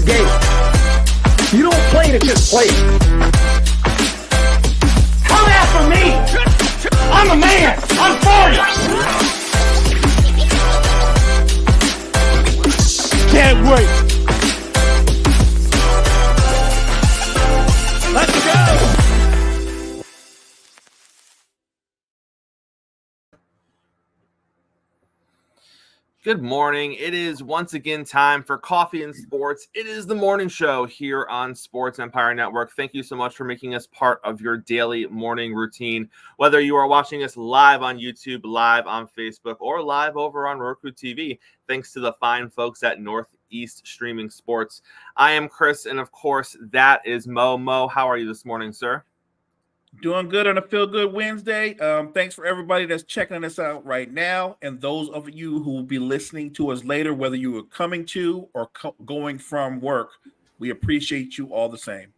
game. You don't play to just play. Come after me. I'm a man. I'm for you. Can't wait. Let's go. Good morning. It is once again time for Coffee and Sports. It is the morning show here on Sports Empire Network. Thank you so much for making us part of your daily morning routine. Whether you are watching us live on YouTube, live on Facebook, or live over on Roku TV, thanks to the fine folks at Northeast Streaming Sports. I am Chris, and of course, that is Mo. Mo, how are you this morning, sir? Doing good on a Feel Good Wednesday. Thanks for everybody that's checking us out right now, and those of you who will be listening to us later, whether you are coming to or going from work. We appreciate you all the same.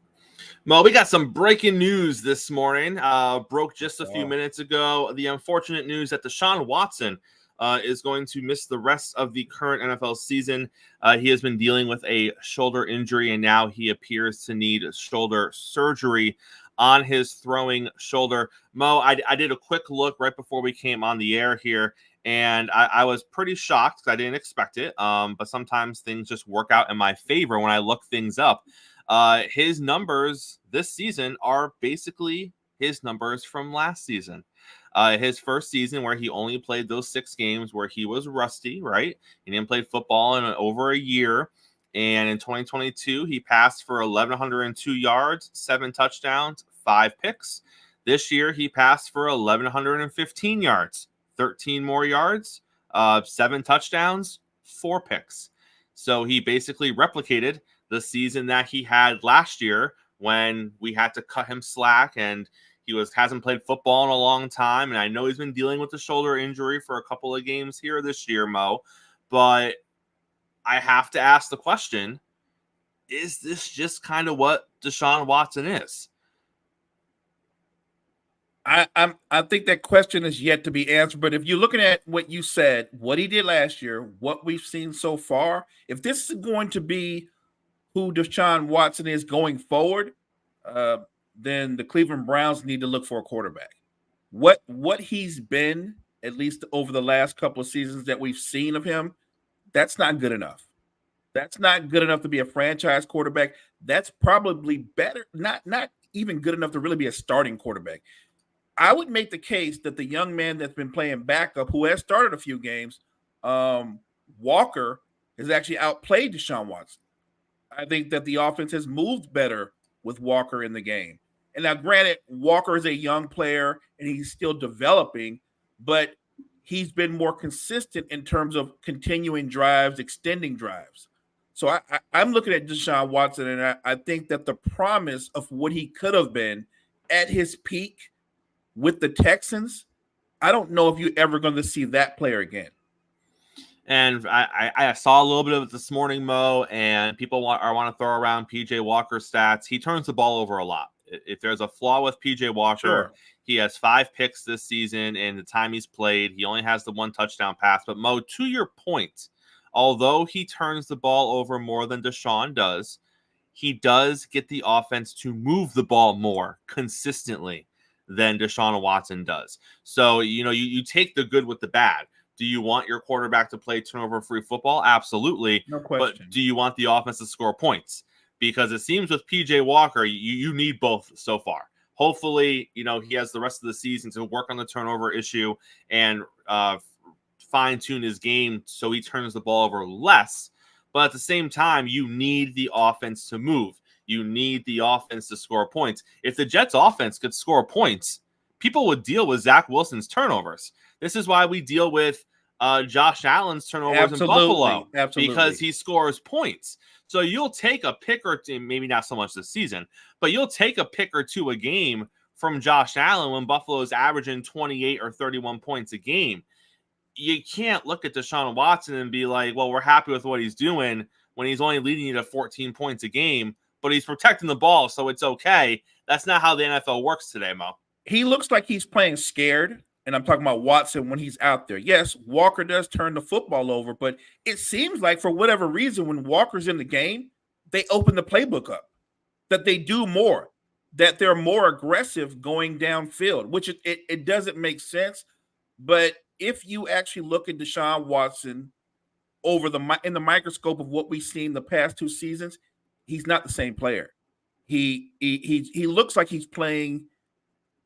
Mo, we got some breaking news this morning. Broke just a few minutes ago. The unfortunate news that Deshaun Watson is going to miss the rest of the current NFL season. He has been dealing with a shoulder injury, and now he appears to need shoulder surgery on his throwing shoulder. Mo, I did a quick look right before we came on the air here, and I was pretty shocked because I didn't expect it. But sometimes things just work out in my favor when I look things up. His numbers this season are basically his numbers from last season. His first season where he only played those 6 games where he was rusty, right? He didn't play football in over a year. And in 2022, he passed for 1,102 yards, 7 touchdowns, 5 picks. This year, he passed for 1,115 yards, 13 more yards, 7 touchdowns, 4 picks. So he basically replicated the season that he had last year when we had to cut him slack, and he hasn't played football in a long time. And I know he's been dealing with the shoulder injury for a couple of games here this year, Mo, but I have to ask the question, is this just kind of what Deshaun Watson is? I think that question is yet to be answered. But if you're looking at what you said, what he did last year, what we've seen so far, if this is going to be who Deshaun Watson is going forward, then the Cleveland Browns need to look for a quarterback. What he's been, at least over the last couple of seasons that we've seen of him, that's not good enough. That's not good enough to be a franchise quarterback. That's probably better, not even good enough to really be a starting quarterback. I would make the case that the young man that's been playing backup, who has started a few games, Walker, has actually outplayed Deshaun Watson. I think that the offense has moved better with Walker in the game. And now, granted, Walker is a young player and he's still developing, but he's been more consistent in terms of continuing drives, extending drives. So I'm looking at Deshaun Watson, and I think that the promise of what he could have been at his peak with the Texans, I don't know if you're ever going to see that player again. And I saw a little bit of it this morning, Mo, and people want to throw around P.J. Walker's stats. He turns the ball over a lot. If there's a flaw with P.J. Walker, sure. He has 5 picks this season, and the time he's played, he only has the 1 touchdown pass. But, Mo, to your point, although he turns the ball over more than Deshaun does, he does get the offense to move the ball more consistently than Deshaun Watson does. So, you take the good with the bad. Do you want your quarterback to play turnover-free football? Absolutely. No question. But do you want the offense to score points? Because it seems with P.J. Walker, you need both so far. Hopefully, he has the rest of the season to work on the turnover issue and fine-tune his game so he turns the ball over less. But at the same time, you need the offense to move. You need the offense to score points. If the Jets' offense could score points, people would deal with Zach Wilson's turnovers. This is why we deal with Josh Allen's turnovers in Buffalo. Absolutely. Because he scores points. So you'll take a pick or two, maybe not so much this season, but you'll take a pick or two a game from Josh Allen when Buffalo is averaging 28 or 31 points a game. You can't look at Deshaun Watson and be like, well, we're happy with what he's doing when he's only leading you to 14 points a game, but he's protecting the ball, so it's okay. That's not how the NFL works today, Mo. He looks like he's playing scared, and I'm talking about Watson when he's out there. Yes, Walker does turn the football over, but it seems like for whatever reason, when Walker's in the game, they open the playbook up, that they do more, that they're more aggressive going downfield, which it doesn't make sense. But if you actually look at Deshaun Watson in the microscope of what we've seen the past 2 seasons, he's not the same player. He looks like he's playing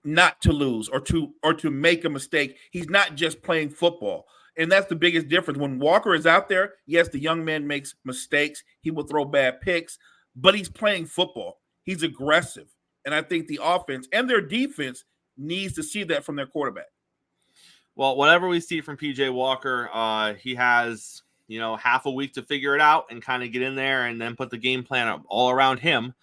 not to lose or to make a mistake. He's not just playing football. And that's the biggest difference. When Walker is out there, yes, the young man makes mistakes. He will throw bad picks, but he's playing football. He's aggressive. And I think the offense and their defense needs to see that from their quarterback. Well, whatever we see from PJ Walker, he has, half a week to figure it out and kind of get in there and then put the game plan all around him.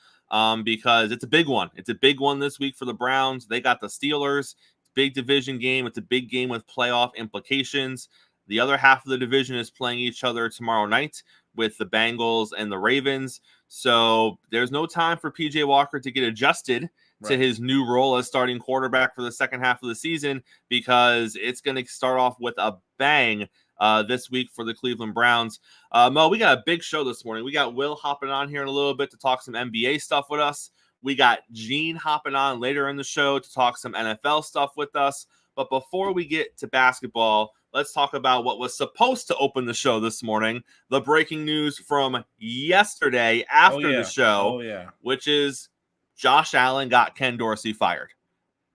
Because it's a big one. It's a big one this week for the Browns. They got the Steelers. Big division game. It's a big game with playoff implications. The other half of the division is playing each other tomorrow night with the Bengals and the Ravens. So there's no time for PJ Walker to get adjusted to his new role as starting quarterback for the second half of the season, because it's going to start off with a bang this week for the Cleveland Browns. Mo, we got a big show this morning. We got Will hopping on here in a little bit to talk some NBA stuff with us. We got Gene hopping on later in the show to talk some NFL stuff with us. But before we get to basketball, let's talk about what was supposed to open the show this morning, the breaking news from yesterday after the show, which is Josh Allen got Ken Dorsey fired.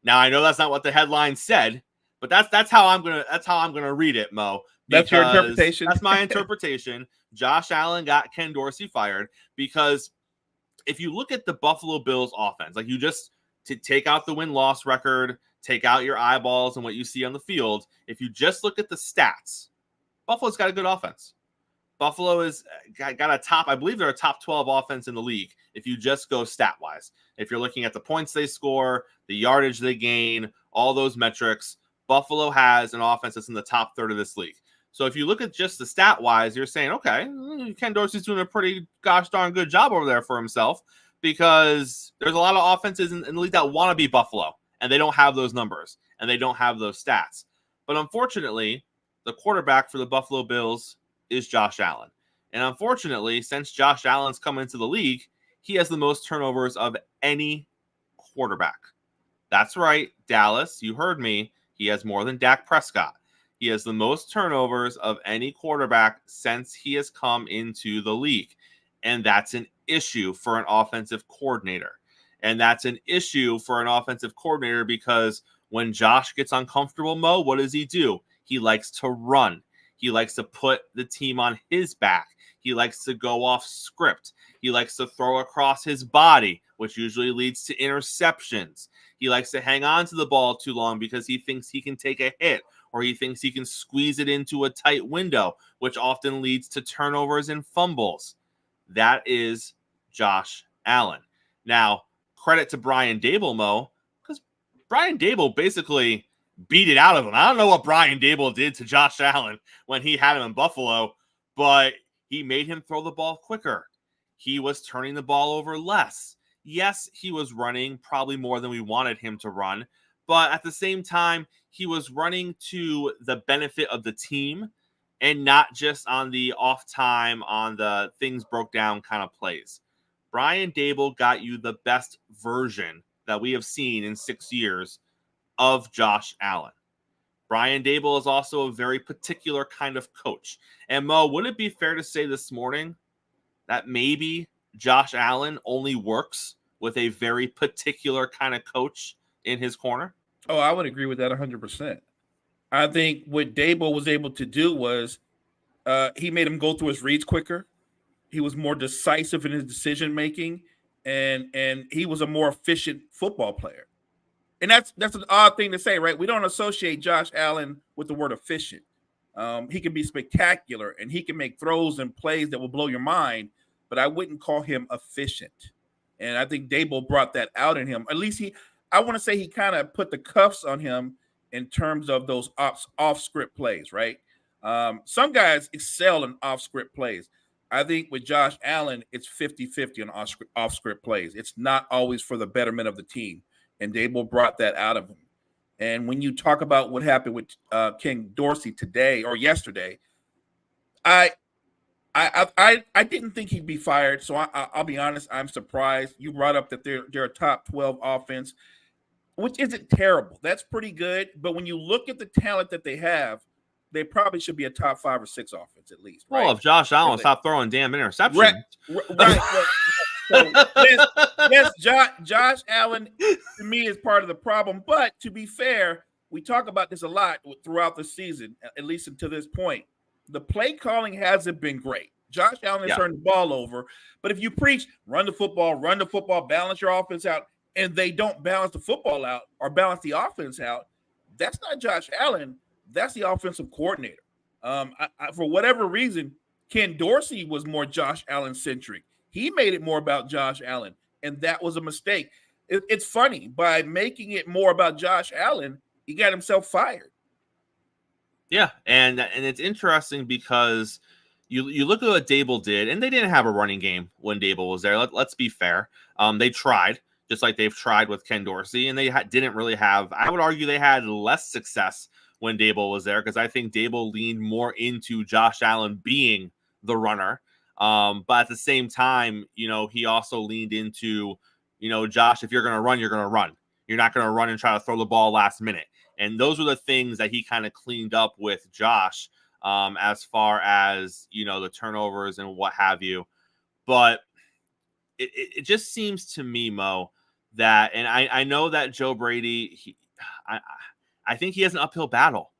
Now, I know that's not what the headline said, but that's how I'm gonna read it, Mo. That's your interpretation. That's my interpretation. Josh Allen got Ken Dorsey fired because if you look at the Buffalo Bills offense, like you just to take out the win-loss record, take out your eyeballs and what you see on the field, if you just look at the stats, Buffalo's got a good offense. Buffalo is got a top, I believe they're a top 12 offense in the league if you just go stat-wise. If you're looking at the points they score, the yardage they gain, all those metrics, Buffalo has an offense that's in the top third of this league. So if you look at just the stat-wise, you're saying, okay, Ken Dorsey's doing a pretty gosh darn good job over there for himself, because there's a lot of offenses in the league that want to be Buffalo, and they don't have those numbers, and they don't have those stats. But unfortunately, the quarterback for the Buffalo Bills is Josh Allen. And unfortunately, since Josh Allen's come into the league, he has the most turnovers of any quarterback. That's right, Dallas, you heard me. He has more than Dak Prescott. He has the most turnovers of any quarterback since he has come into the league. And that's an issue for an offensive coordinator. And that's an issue for an offensive coordinator because when Josh gets uncomfortable, Mo, what does he do? He likes to run. He likes to put the team on his back. He likes to go off script. He likes to throw across his body, which usually leads to interceptions. He likes to hang on to the ball too long because he thinks he can take a hit, or he thinks he can squeeze it into a tight window, which often leads to turnovers and fumbles. That is Josh Allen. Now, credit to Brian Daboll, Mo, because Brian Daboll basically beat it out of him. I don't know what Brian Daboll did to Josh Allen when he had him in Buffalo, but he made him throw the ball quicker. He was turning the ball over less. Yes, he was running probably more than we wanted him to run, but at the same time, he was running to the benefit of the team and not just on the off time, on the things broke down kind of plays. Brian Daboll got you the best version that we have seen in 6 years of Josh Allen. Brian Daboll is also a very particular kind of coach. And Mo, would it be fair to say this morning that maybe Josh Allen only works with a very particular kind of coach in his corner? Oh, I would agree with that 100%. I think what Daboll was able to do was he made him go through his reads quicker. He was more decisive in his decision making, and he was a more efficient football player. And that's an odd thing to say, right? We don't associate Josh Allen with the word efficient. He can be spectacular, and he can make throws and plays that will blow your mind, but I wouldn't call him efficient. And I think Daboll brought that out in him. At least I want to say he kind of put the cuffs on him in terms of those off-script plays, right? Some guys excel in off-script plays. I think with Josh Allen, it's 50-50 on off-script plays. It's not always for the betterment of the team. And Daboll brought that out of him. And when you talk about what happened with Ken Dorsey today or yesterday, I didn't think he'd be fired, so I'll be honest. I'm surprised. You brought up that they're a top 12 offense, which isn't terrible. That's pretty good. But when you look at the talent that they have, they probably should be a top 5 or 6 offense at least. Right? Well, if Josh Allen Really. stopped throwing damn interceptions. Right. So yes, Josh Allen to me is part of the problem. But to be fair, we talk about this a lot throughout the season, at least until this point. The play calling hasn't been great. Josh Allen has turned the ball over. But if you preach run the football, balance your offense out, and they don't balance the football out or balance the offense out, that's not Josh Allen. That's the offensive coordinator. For whatever reason, Ken Dorsey was more Josh Allen centric. He made it more about Josh Allen, and that was a mistake. It's funny. By making it more about Josh Allen, he got himself fired. Yeah, and it's interesting because you look at what Dable did, and they didn't have a running game when Dable was there. Let's be fair. They tried, just like they've tried with Ken Dorsey, and they didn't really have – I would argue they had less success when Dable was there because I think Dable leaned more into Josh Allen being the runner. But at the same time, he also leaned into, Josh, if you're going to run, you're going to run. You're not going to run and try to throw the ball last minute. And those were the things that he kind of cleaned up with Josh as far as, the turnovers and what have you. But it just seems to me, Mo, that, and I know that Joe Brady, I think he has an uphill battle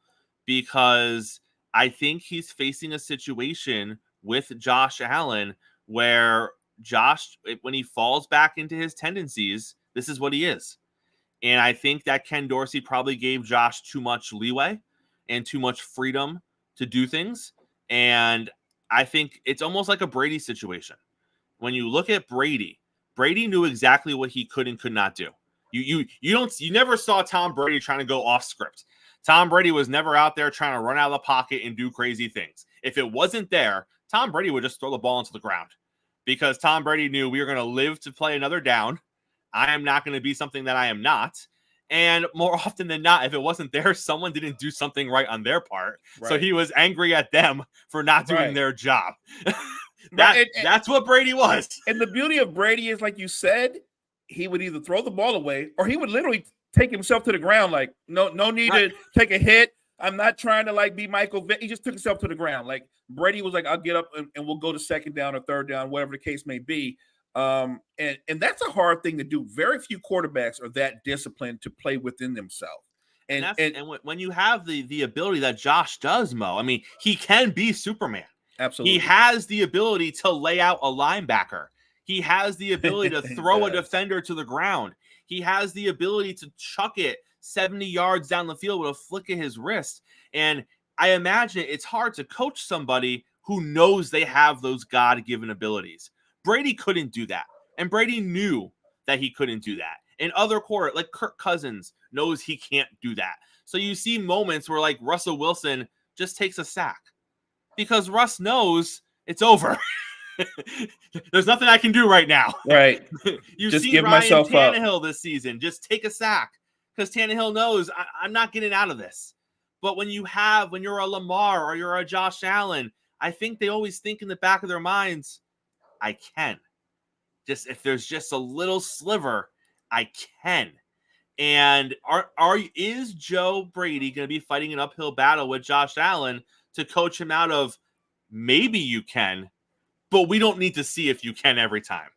because I think he's facing a situation with Josh Allen where Josh, when he falls back into his tendencies, this is what he is. And I think that Ken Dorsey probably gave Josh too much leeway and too much freedom to do things. And I think it's almost like a Brady situation. When you look at Brady knew exactly what he could and could not do. You never saw Tom Brady trying to go off script. Tom Brady was never out there trying to run out of the pocket and do crazy things. If it wasn't there, Tom Brady would just throw the ball into the ground because Tom Brady knew we were going to live to play another down. I am not going to be something that I am not. And more often than not, if it wasn't there, someone didn't do something right on their part. Right. So he was angry at them for not doing their job. That's what Brady was. And the beauty of Brady is, like you said, he would either throw the ball away or he would literally take himself to the ground. Like, no need to take a hit. I'm not trying to be Michael Vick. He just took himself to the ground. Like Brady was like, I'll get up and we'll go to second down or third down, whatever the case may be. And that's a hard thing to do. Very few quarterbacks are that disciplined to play within themselves. And when you have the ability that Josh does, Mo, I mean, he can be Superman. Absolutely. He has the ability to lay out a linebacker. He has the ability to throw a defender to the ground. He has the ability to chuck it 70 yards down the field with a flick of his wrist. And I imagine it's hard to coach somebody who knows they have those God-given abilities. Brady couldn't do that. And Brady knew that he couldn't do that. And other like Kirk Cousins knows he can't do that. So you see moments where like Russell Wilson just takes a sack because Russ knows it's over. There's nothing I can do right now. Right. You've just seen give Ryan myself Tannehill up this season. Just take a sack because Tannehill knows I'm not getting out of this. But when you're a Lamar or you're a Josh Allen, I think they always think in the back of their minds, I can. Just if there's just a little sliver, I can. And is Joe Brady going to be fighting an uphill battle with Josh Allen to coach him out of maybe you can, but we don't need to see if you can every time?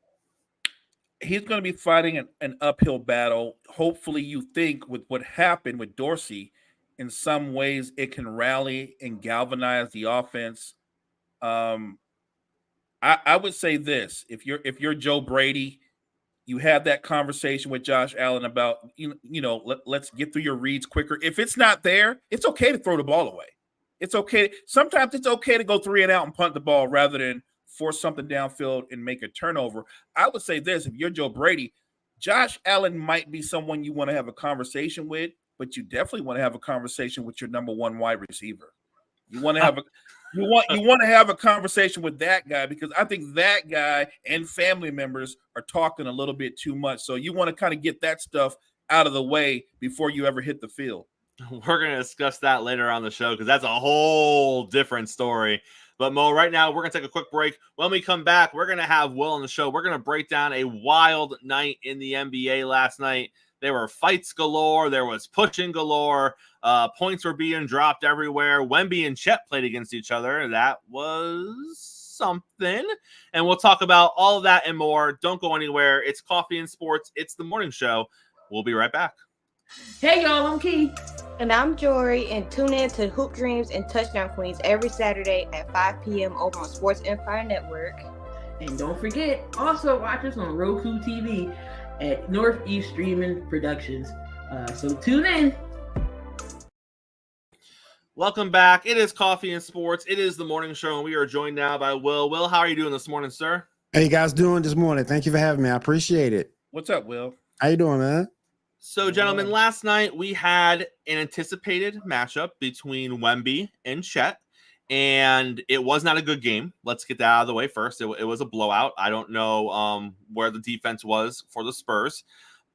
He's going to be fighting an uphill battle. Hopefully you think with what happened with Dorsey, in some ways it can rally and galvanize the offense. I would say this: if you're Joe Brady, you have that conversation with Josh Allen about let's get through your reads quicker. If it's not there, it's okay to throw the ball away. It's okay. Sometimes it's okay to go 3 and out and punt the ball rather than force something downfield and make a turnover. I would say this: if you're Joe Brady, Josh Allen might be someone you want to have a conversation with, but you definitely want to have a conversation with your number 1 wide receiver. You want to have you want to have a conversation with that guy because I think that guy and family members are talking a little bit too much. So you want to kind of get that stuff out of the way before you ever hit the field. We're going to discuss that later on the show because that's a whole different story. But Mo, right now, we're going to take a quick break. When we come back, we're going to have Will on the show. We're going to break down a wild night in the NBA last night. There were fights galore. There was pushing galore. Points were being dropped everywhere. Wemby and Chet played against each other. That was something. And we'll talk about all of that and more. Don't go anywhere. It's Coffee and Sports. It's the morning show. We'll be right back. Hey, y'all, I'm Key. And I'm Jory, and tune in to Hoop Dreams and Touchdown Queens every Saturday at 5 p.m. over on Sports Empire Network. And don't forget, also watch us on Roku TV at Northeast Streaming Productions. So tune in. Welcome back. It is Coffee and Sports. It is the morning show, and we are joined now by Will. Will, how are you doing this morning, sir? How you guys doing this morning? Thank you for having me. I appreciate it. What's up, Will? How you doing, man? So, gentlemen, last night we had an anticipated matchup between Wemby and Chet, and it was not a good game. Let's get that out of the way first. It was a blowout. I don't know where the defense was for the Spurs,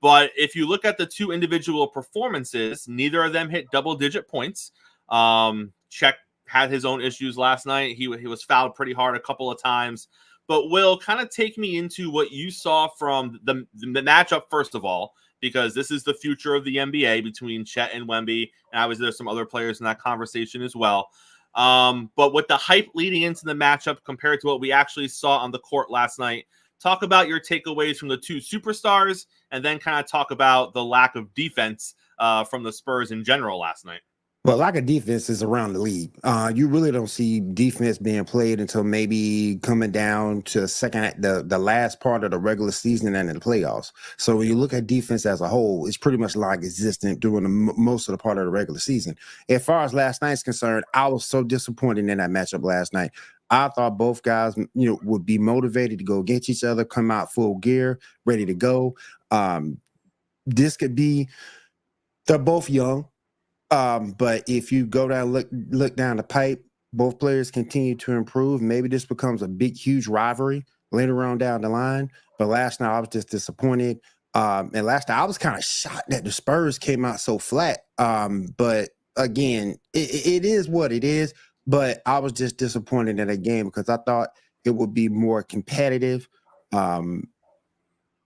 but if you look at the two individual performances, neither of them hit double-digit points. Chet had his own issues last night. He was fouled pretty hard a couple of times. But, Will, kind of take me into what you saw from the matchup, first of all, because this is the future of the NBA between Chet and Wemby. And obviously there's some other players in that conversation as well. But with the hype leading into the matchup compared to what we actually saw on the court last night, talk about your takeaways from the two superstars and then kind of talk about the lack of defense from the Spurs in general last night. Well, lack of defense is around the league. You really don't see defense being played until maybe coming down to the last part of the regular season and in the playoffs. So when you look at defense as a whole, it's pretty much non-existent during most of the part of the regular season. As far as last night's concerned, I was so disappointed in that matchup last night. I thought both guys, would be motivated to go against each other, come out full gear, ready to go. This could be, they're both young. But if you go down, look down the pipe, both players continue to improve. Maybe this becomes a big, huge rivalry later on down the line. But last night I was just disappointed. And last night I was kind of shocked that the Spurs came out so flat. But again, it is what it is. But I was just disappointed in that game because I thought it would be more competitive. And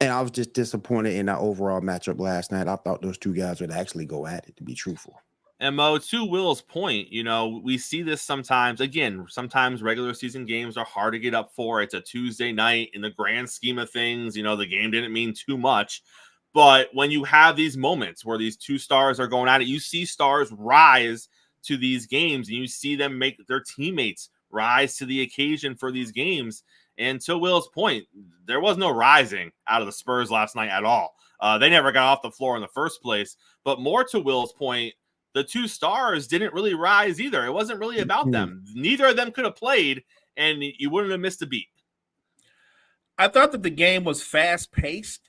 I was just disappointed in that overall matchup last night. I thought those two guys would actually go at it, to be truthful. And Mo, to Will's point, we see this sometimes. Again, sometimes regular season games are hard to get up for. It's a Tuesday night. In the grand scheme of things, the game didn't mean too much. But when you have these moments where these two stars are going at it, you see stars rise to these games, and you see them make their teammates rise to the occasion for these games. And to Will's point, there was no rising out of the Spurs last night at all. They never got off the floor in the first place. But more to Will's point, the two stars didn't really rise either. It wasn't really about them. Neither of them could have played, and you wouldn't have missed a beat. I thought that the game was fast-paced,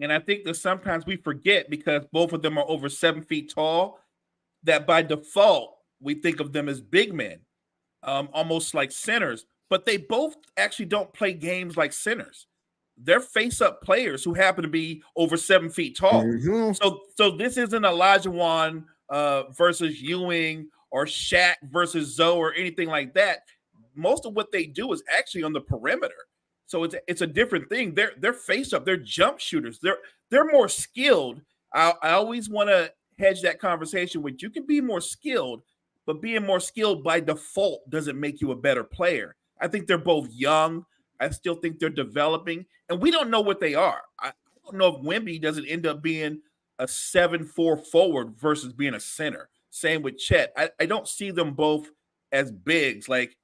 and I think that sometimes we forget because both of them are over 7 feet tall, that by default, we think of them as big men, almost like centers. But they both actually don't play games like centers. They're face-up players who happen to be over 7 feet tall. Mm-hmm. So this isn't Olajuwon versus Ewing or Shaq versus Zoe or anything like that. Most of what they do is actually on the perimeter. So it's a different thing. They're face-up. They're jump shooters. They're more skilled. I always want to hedge that conversation with you can be more skilled, but being more skilled by default doesn't make you a better player. I think they're both young. I still think they're developing, and we don't know what they are. I don't know if Wemby doesn't end up being a 7'4" forward versus being a center. Same with Chet. I don't see them both as bigs. Like,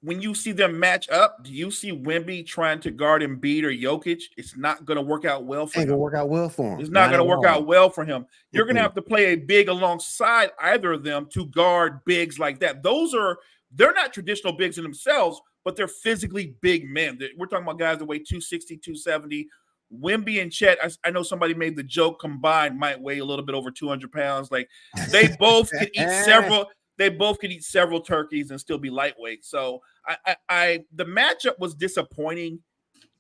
when you see them match up, do you see Wemby trying to guard Embiid or Jokic? It's not going to work out well for him. Ain't going to work out well for him. It's not going to work out well for him. You're going to have to play a big alongside either of them to guard bigs like that. They're not traditional bigs in themselves, but they're physically big men. We're talking about guys that weigh 260, 270. Wemby and Chet, I know somebody made the joke combined might weigh a little bit over 200 pounds. Like, they both could eat several. They both could eat several turkeys and still be lightweight. So the matchup was disappointing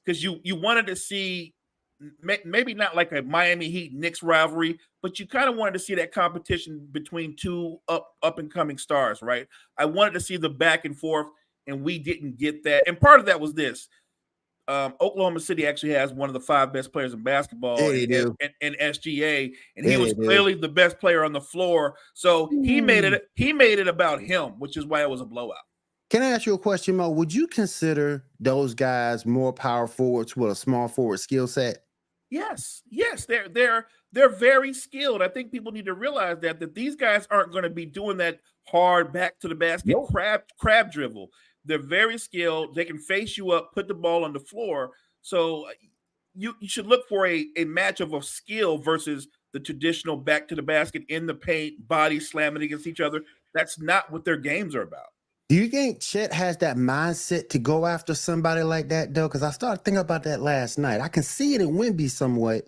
because you wanted to see maybe not like a Miami Heat Knicks rivalry, but you kind of wanted to see that competition between two up and coming stars, right? I wanted to see the back and forth, and we didn't get that. And part of that was this. Oklahoma City actually has one of the 5 best players in basketball in SGA, and he was clearly the best player on the floor. So he made it about him, which is why it was a blowout. Can I ask you a question, Mo? Would you consider those guys more power forwards with a small forward skill set? Yes, they're very skilled. I think people need to realize that these guys aren't going to be doing that hard back to the basket crab dribble. They're very skilled. They can face you up, put the ball on the floor. So you should look for a match of skill versus the traditional back to the basket in the paint, body slamming against each other. That's not what their games are about. Do you think Chet has that mindset to go after somebody like that, though? Because I started thinking about that last night. I can see it in Wemby somewhat,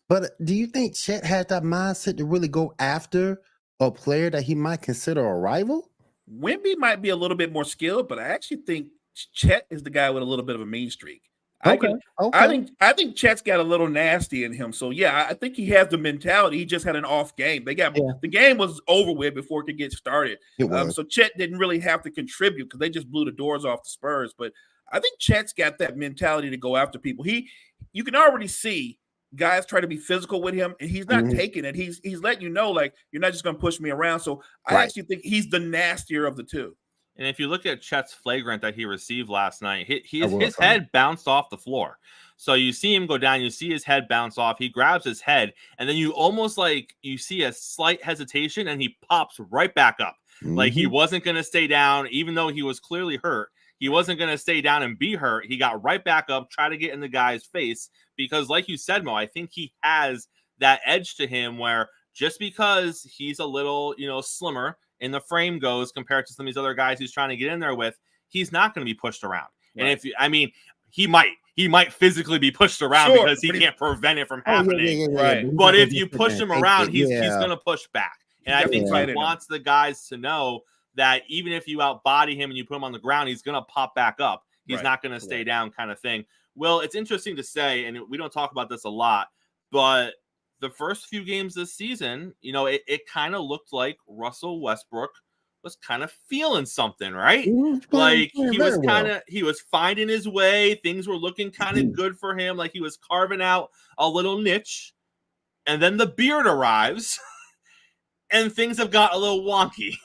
but do you think Chet has that mindset to really go after a player that he might consider a rival? Wemby might be a little bit more skilled, but I actually think Chet is the guy with a little bit of a mean streak. I think Chet's got a little nasty in him. So yeah, I think he has the mentality. He just had an off game. The game was over with before it could get started. So Chet didn't really have to contribute because they just blew the doors off the Spurs. But I think Chet's got that mentality to go after people. You can already see guys try to be physical with him, and he's not taking it. He's letting you know, like, you're not just going to push me around. So I actually think he's the nastier of the two. And if you look at Chet's flagrant that he received last night, his head bounced off the floor. So you see him go down, you see his head bounce off. He grabs his head, and then you almost you see a slight hesitation, and he pops right back up. Like he wasn't going to stay down, even though he was clearly hurt. He wasn't going to stay down and be hurt. He got right back up, try to get in the guy's face, because like you said, Mo, I think he has that edge to him where just because he's a little, slimmer in the frame goes compared to some of these other guys he's trying to get in there with, he's not going to be pushed around. Right. And he might physically be pushed around because he can't prevent it from happening. Right. But if you push him around, he's going to push back. And I think he wants the guys to know that even if you outbody him and you put him on the ground, he's going to pop back up. He's not going to stay down, kind of thing. Well, it's interesting to say, and we don't talk about this a lot, but the first few games this season, it kind of looked like Russell Westbrook was kind of feeling something, right? Like he was finding his way. Things were looking kind of good for him. Like he was carving out a little niche. And then the beard arrives and things have got a little wonky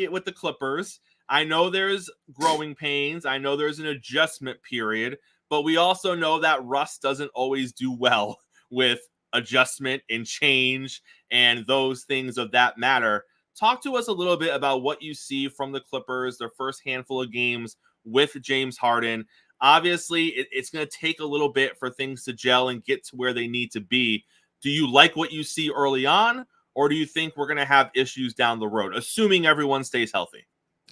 with the Clippers. I know there's growing pains. I know there's an adjustment period, but we also know that Russ doesn't always do well with adjustment and change and those things of that matter. Talk to us a little bit about what you see from the Clippers, their first handful of games with James Harden. Obviously, it's going to take a little bit for things to gel and get to where they need to be. Do you like what you see early on, or do you think we're going to have issues down the road, assuming everyone stays healthy?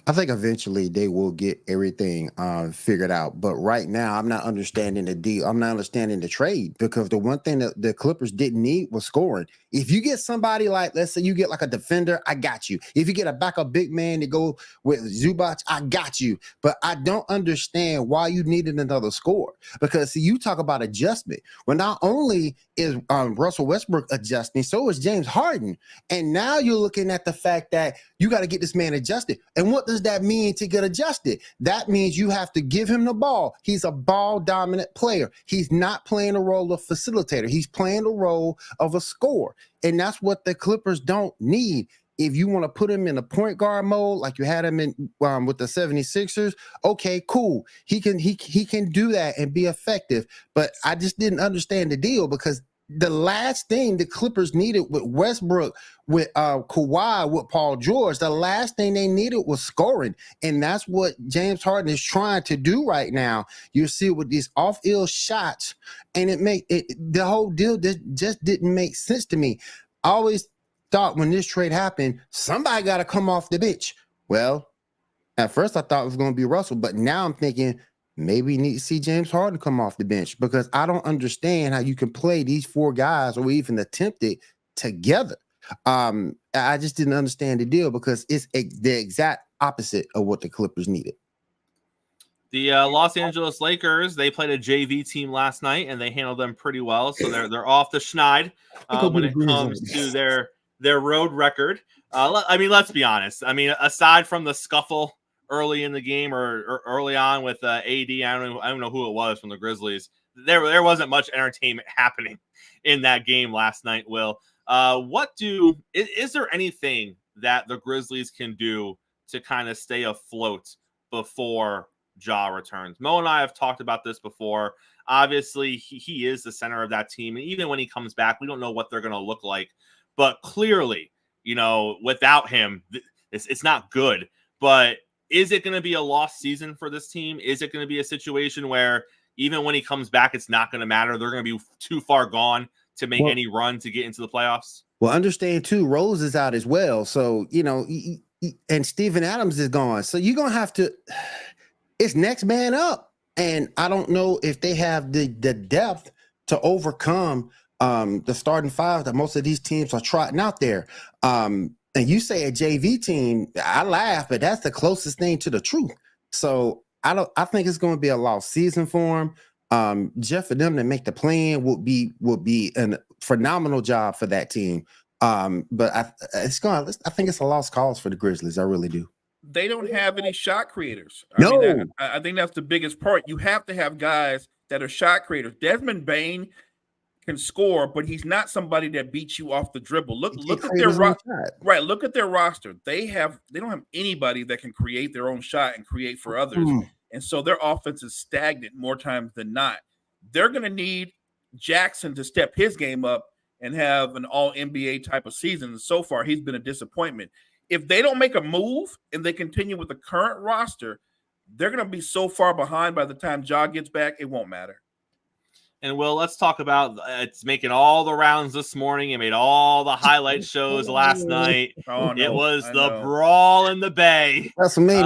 I think eventually they will get everything figured out. But right now, I'm not understanding the deal. I'm not understanding the trade, because the one thing that the Clippers didn't need was scoring. If you get somebody like, let's say you get like a defender, I got you. If you get a backup big man to go with Zubac, I got you. But I don't understand why you needed another score. Because see, you talk about adjustment. Well, not only is Russell Westbrook adjusting, so is James Harden. And now you're looking at the fact that you got to get this man adjusted. And what does that mean to get adjusted? That means you have to give him the ball. He's a ball dominant player. He's not playing the role of facilitator. He's playing the role of a scorer. And that's what the Clippers don't need. If you want to put him in a point guard mode, like you had him in with the 76ers, okay, cool. He can do that and be effective. But I just didn't understand the deal, because the last thing the Clippers needed with Westbrook, with Kawhi, with Paul George, the last thing they needed was scoring. And that's what James Harden is trying to do right now. You see with these off-ill shots, and the whole deal just didn't make sense to me. I always thought when this trade happened, somebody got to come off the bench. Well, at first I thought it was going to be Russell, but now I'm thinking maybe you need to see James Harden come off the bench, because I don't understand how you can play these 4 guys or even attempt it together. I just didn't understand the deal, because it's the exact opposite of what the Clippers needed. The Los Angeles Lakers, they played a JV team last night, and they handled them pretty well. So they're off the schneid when it comes to their road record. I mean, let's be honest. I mean, aside from the scuffle early in the game or early on with AD, I don't know who it was from the Grizzlies. There wasn't much entertainment happening in that game last night. Will, is there anything that the Grizzlies can do to kind of stay afloat before Ja returns? Mo and I have talked about this before. Obviously, he is the center of that team, and even when he comes back, we don't know what they're going to look like. But clearly, without him, it's not good. But is it going to be a lost season for this team? Is it going to be a situation where even when he comes back, it's not going to matter? They're going to be too far gone to make any run to get into the playoffs? Well, understand too, Rose is out as well. So, and Steven Adams is gone. So you're going to have to, it's next man up. And I don't know if they have the depth to overcome the starting five that most of these teams are trotting out there. And you say a JV team, I laugh, but that's the closest thing to the truth. So I think it's going to be a lost season for him. Jeff for them to make the plan would be a phenomenal job for that team. But I think it's a lost cause for the Grizzlies. I really do. They don't have any shot creators. I think that's the biggest part. You have to have guys that are shot creators. Desmond Bane can score, but he's not somebody that beats you off the dribble. Look at their Look at their roster. They don't have anybody that can create their own shot and create for others. And so their offense is stagnant more times than not. They're going to need Jackson to step his game up and have an all NBA type of season. And so far, he's been a disappointment. If they don't make a move and they continue with the current roster, they're going to be so far behind by the time Ja gets back, it won't matter. And Will, let's talk about it's making all the rounds this morning. It made all the highlight shows last night. It was the brawl in the Bay. That's amazing.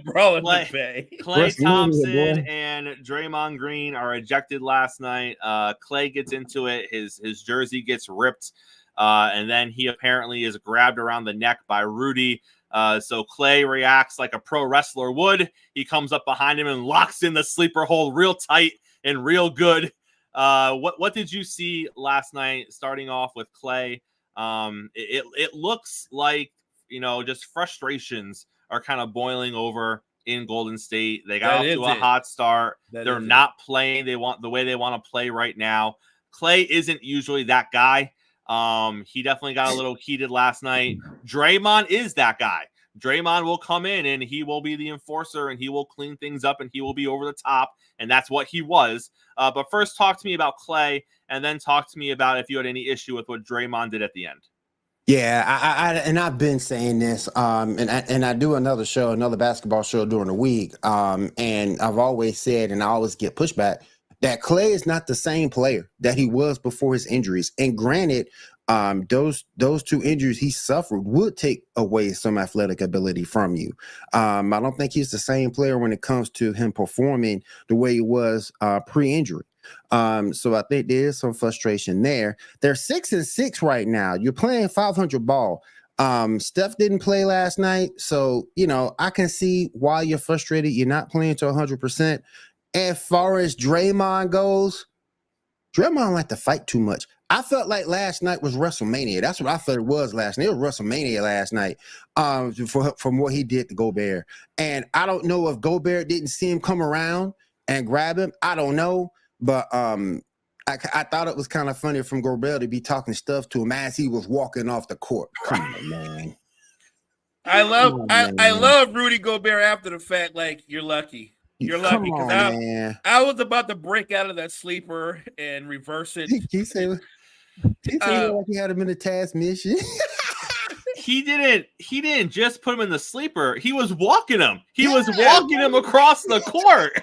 Brawl in the Bay. Klay Thompson and Draymond Green are ejected last night. Klay gets into it. His jersey gets ripped. And then he apparently is grabbed around the neck by Rudy. So Klay reacts like a pro wrestler would. He comes up behind him and locks in the sleeper hold real tight and real good. What did you see last night, starting off with Klay? It looks like, just frustrations are kind of boiling over in Golden State. They got off to a hot start. They're not playing the way they want to play right now. Klay isn't usually that guy. He definitely got a little heated last night. Draymond is that guy. Draymond will come in and he will be the enforcer and he will clean things up and he will be over the top. And that's what he was. But first, talk to me about Klay, and then talk to me about if you had any issue with what Draymond did at the end. Yeah, I've been saying this, and I do another basketball show during the week, and I've always said, and I always get pushback, that Klay is not the same player that he was before his injuries. And granted, those two injuries he suffered would take away some athletic ability from you. I don't think he's the same player when it comes to him performing the way he was pre-injury. So I think there is some frustration there. They're 6-6 right now. You're playing 500 ball. Steph didn't play last night, so I can see why you're frustrated. You're not playing to 100%. As far as Draymond goes, Draymond liked to fight too much. I felt like last night was WrestleMania. That's what I thought it was last night. It was WrestleMania last night from what he did to Gobert. And I don't know if Gobert didn't see him come around and grab him. I don't know. But I thought it was kind of funny from Gobert to be talking stuff to him as he was walking off the court. Come on, man. I love Rudy Gobert after the fact. Like, you're lucky. You're lucky because I was about to break out of that sleeper and reverse it. He said like he had him in a task mission. He didn't just put him in the sleeper. He was walking him. He was walking him across the court.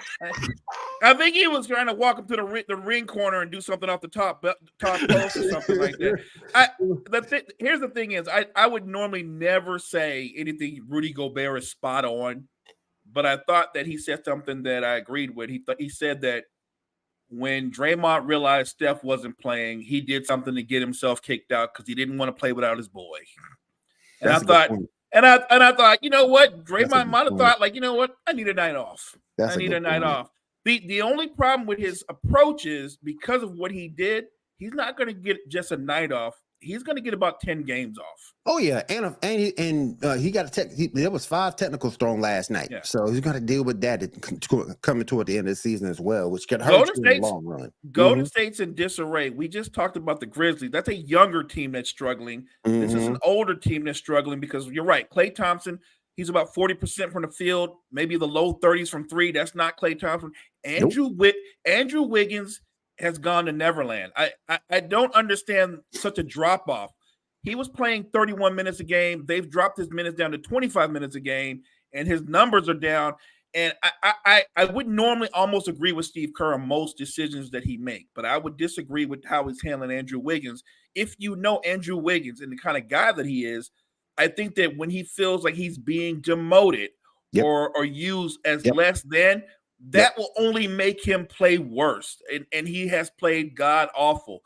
I think he was trying to walk him to the ring corner and do something off the top post or something like that. Here's the thing is, I would normally never say anything Rudy Gobert is spot on. But I thought that he said something that I agreed with. He said that when Draymond realized Steph wasn't playing, he did something to get himself kicked out because he didn't want to play without his boy. And I thought, you know what? Draymond might have thought, like, you know what? I need a night off. That's I a need good a night point. off. The only problem with his approach is because of what he did, he's not going to get just a night off. He's going to get about 10 games off. Oh yeah, and he got there was 5 technicals thrown last night, Yeah. so he's got to deal with that coming toward the end of the season as well, which could hurt you in the long run. Golden State's in disarray. We just talked about the Grizzlies. That's a younger team that's struggling. This is an older team that's struggling because you're right. Klay Thompson, he's about 40% from the field, maybe the low 30s from 3. That's not Klay Thompson. Andrew Wiggins has gone to Neverland. I don't understand such a drop off. He was playing 31 minutes a game. They've dropped his minutes down to 25 minutes a game, and his numbers are down. And I would normally almost agree with Steve Kerr on most decisions that he makes, but I would disagree with how he's handling Andrew Wiggins. If you know Andrew Wiggins and the kind of guy that he is, I think that when he feels like he's being demoted or used as less than, that will only make him play worse. And he has played god awful.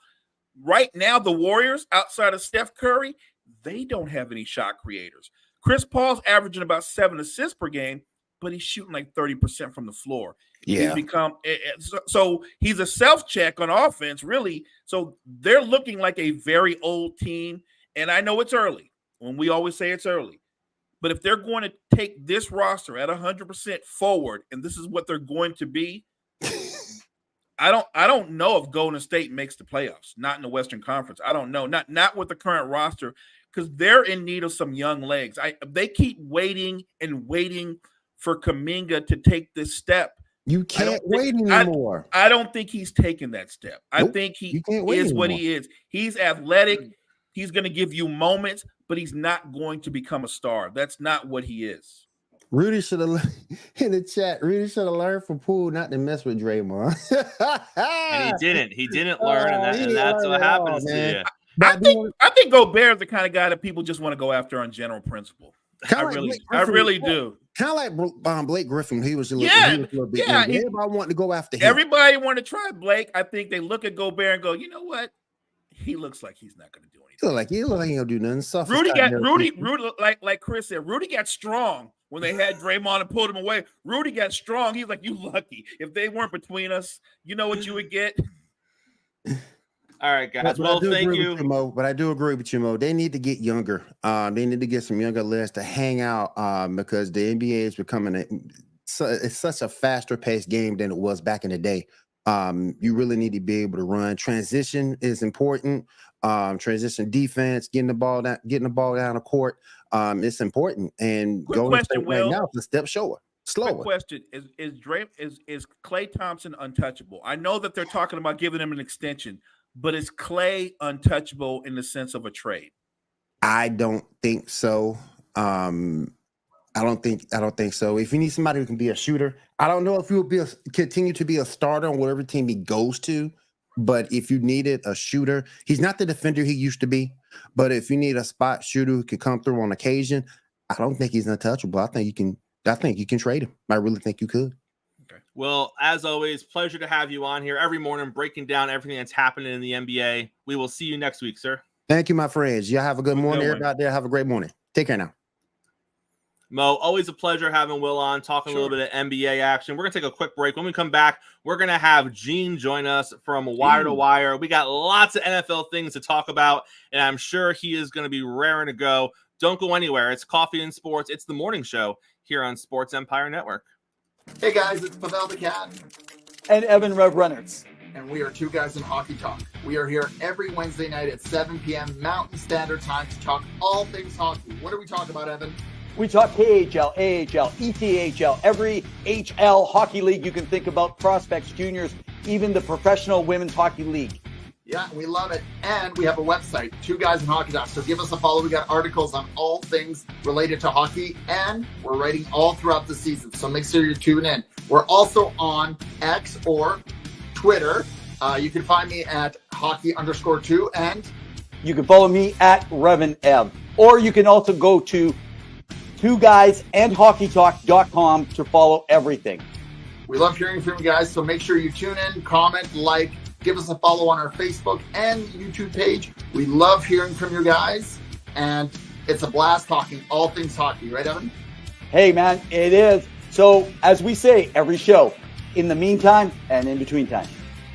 Right now, the Warriors, outside of Steph Curry, they don't have any shot creators. Chris Paul's averaging about 7 assists per game, but he's shooting like 30% from the floor. Yeah. So he's a self-check on offense, really. So they're looking like a very old team. And I know it's early. When we always say it's early. But if they're going to take this roster at 100% forward, and this is what they're going to be, I don't know if Golden State makes the playoffs. Not in the Western Conference. I don't know. Not with the current roster, because they're in need of some young legs. They keep waiting and waiting for Kuminga to take this step. You can't wait anymore. I don't think he's taking that step. Nope. I think he is what he is. He's athletic. He's going to give you moments, but he's not going to become a star. That's not what he is. Rudy should have in the chat. Rudy should have learned from Poole not to mess with Draymond. And he didn't. He didn't learn, and that's what happens to you. I think Gobert is the kind of guy that people just want to go after on general principle. I really do. Kind of like Blake Griffin. He was a little bit. Everybody wanted to go after him. Everybody wanted to try Blake. I think they look at Gobert and go, you know what? He looks like he's not going to do anything. He look like he ain't gonna do nothing. Rudy, like Chris said, Rudy got strong when they had Draymond and pulled him away. Rudy got strong. He's like, you lucky. If they weren't between us, you know what you would get. All right, guys. Well, thank you. But I do agree with you, Mo. They need to get younger. They need to get some younger legs to hang out because the NBA is becoming it's such a faster paced game than it was back in the day. You really need to be able to run. Transition is important. Transition defense, getting the ball down the court. It's important. And going right now is a step slower. Quick question: Is Klay Thompson untouchable? I know that they're talking about giving him an extension, but is Klay untouchable in the sense of a trade? I don't think so. I don't think so. If you need somebody who can be a shooter, I don't know if he will continue to be a starter on whatever team he goes to. But if you needed a shooter, he's not the defender he used to be. But if you need a spot shooter who can come through on occasion, I don't think he's untouchable. I think you can trade him. I really think you could. Okay. Well, as always, pleasure to have you on here every morning, breaking down everything that's happening in the NBA. We will see you next week, sir. Thank you, my friends. Y'all have a good morning. Everybody out there, have a great morning. Take care now. Mo, always a pleasure having Will on, talking a little bit of NBA action. We're going to take a quick break. When we come back, we're going to have Gene join us from Wire to Wire. We got lots of NFL things to talk about, and I'm sure he is going to be raring to go. Don't go anywhere. It's Coffee and Sports. It's the morning show here on Sports Empire Network. Hey, guys, it's Pavel the Cat. And Evan Rev Reynolds. And we are Two Guys in Hockey Talk. We are here every Wednesday night at 7 p.m. Mountain Standard Time to talk all things hockey. What do we talk about, Evan? We talk KHL, AHL, ETHL, every HL hockey league you can think about, prospects, juniors, even the professional women's hockey league. Yeah, we love it. And we have a website, Two Guys in Hockey Talk. So give us a follow. We got articles on all things related to hockey, and we're writing all throughout the season. So make sure you tune in. We're also on X or Twitter. You can find me at hockey_2, and you can follow me at Revan Ev. Or you can also go to TwoGuysAndHockeyTalk.com to follow everything. We love hearing from you guys, so make sure you tune in, comment, like, give us a follow on our Facebook and YouTube page. We love hearing from you guys, and it's a blast talking all things hockey, right, Evan? Hey, man, it is. So, as we say every show, in the meantime and in between time,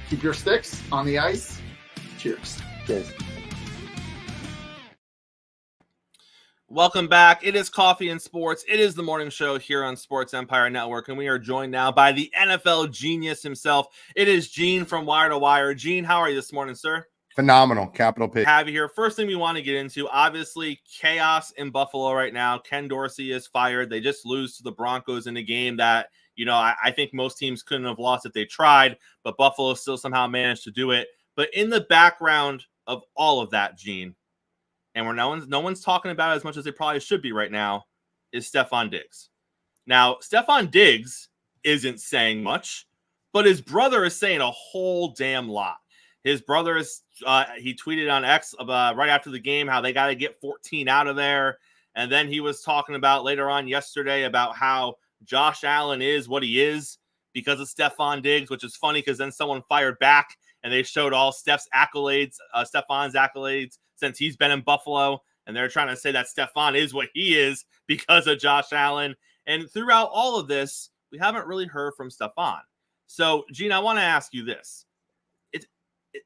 keep your sticks on the ice. Cheers. cheers. Welcome back. It is Coffee and Sports. It is the morning show here on Sports Empire Network, and we are joined now by the NFL genius himself. It is Gene from Wire to Wire. Gene, how are you this morning, sir? Phenomenal. Capital P. Have you here. First thing we want to get into, obviously, chaos in Buffalo right now. Ken Dorsey is fired. They just lose to the Broncos in a game that, I think most teams couldn't have lost if they tried, but Buffalo still somehow managed to do it. But in the background of all of that, Gene, and where no one's talking about it as much as they probably should be right now, is Stefon Diggs. Now, Stefon Diggs isn't saying much, but his brother is saying a whole damn lot. His brother is he tweeted on X right after the game how they got to get 14 out of there. And then he was talking about later on yesterday about how Josh Allen is what he is because of Stefon Diggs, which is funny because then someone fired back and they showed all Stefon's accolades since he's been in Buffalo. And they're trying to say that Stefon is what he is because of Josh Allen. And throughout all of this, we haven't really heard from Stefon. So, Gene, I want to ask you this.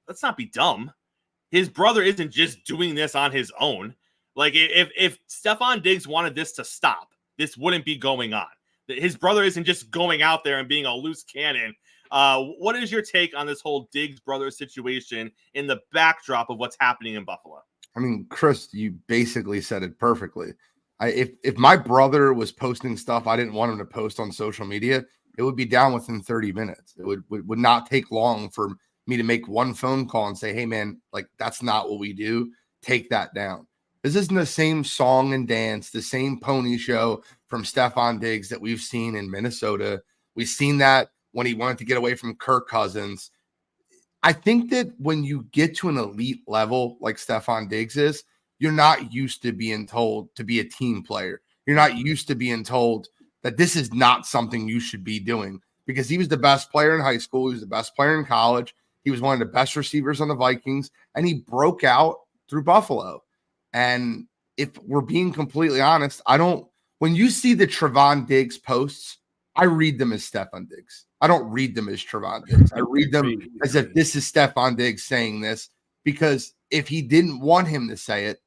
Let's not be dumb. His brother isn't just doing this on his own. Like, if Stefon Diggs wanted this to stop, this wouldn't be going on. His brother isn't just going out there and being a loose cannon. What is your take on this whole Diggs brother situation in the backdrop of what's happening in Buffalo? I mean, Chris, you basically said it perfectly. If my brother was posting stuff I didn't want him to post on social media, it would be down within 30 minutes. It would not take long for me to make one phone call and say, hey, man, like, that's not what we do. Take that down. This isn't the same song and dance, the same pony show from Stefon Diggs that we've seen in Minnesota. We've seen that when he wanted to get away from Kirk Cousins. I think that when you get to an elite level like Stefon Diggs is, you're not used to being told to be a team player. You're not used to being told that this is not something you should be doing, because he was the best player in high school. He was the best player in college. He was one of the best receivers on the Vikings, and he broke out through Buffalo. And if we're being completely honest, when you see the Trevon Diggs posts, I read them as Stefon Diggs. I don't read them as Trevon Diggs. I read them as if this is Stefon Diggs saying this, because if he didn't want him to say it,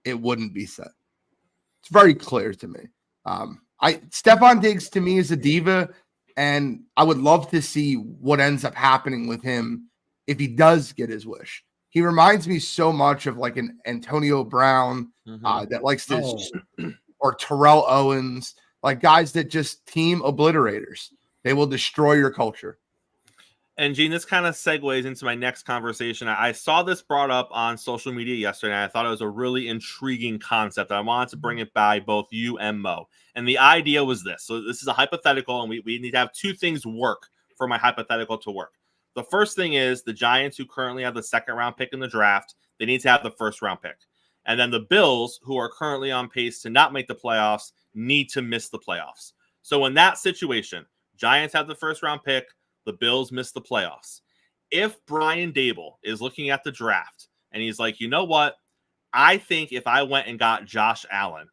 it wouldn't be said. It's very clear to me. Stefon Diggs to me is a diva, and I would love to see what ends up happening with him if he does get his wish. He reminds me so much of like an Antonio Brown that likes to, or Terrell Owens, like guys that just team obliterators. They will destroy your culture. And Gene, this kind of segues into my next conversation. I saw this brought up on social media yesterday, and I thought it was a really intriguing concept. I wanted to bring it by both you and Mo. And the idea was this. So this is a hypothetical, and we need to have two things work for my hypothetical to work. The first thing is the Giants, who currently have the second-round pick in the draft, they need to have the first-round pick. And then the Bills, who are currently on pace to not make the playoffs, need to miss the playoffs. So in that situation, Giants have the first-round pick, the Bills miss the playoffs. If Brian Dable is looking at the draft and he's like, you know what? I think if I went and got Josh Allen,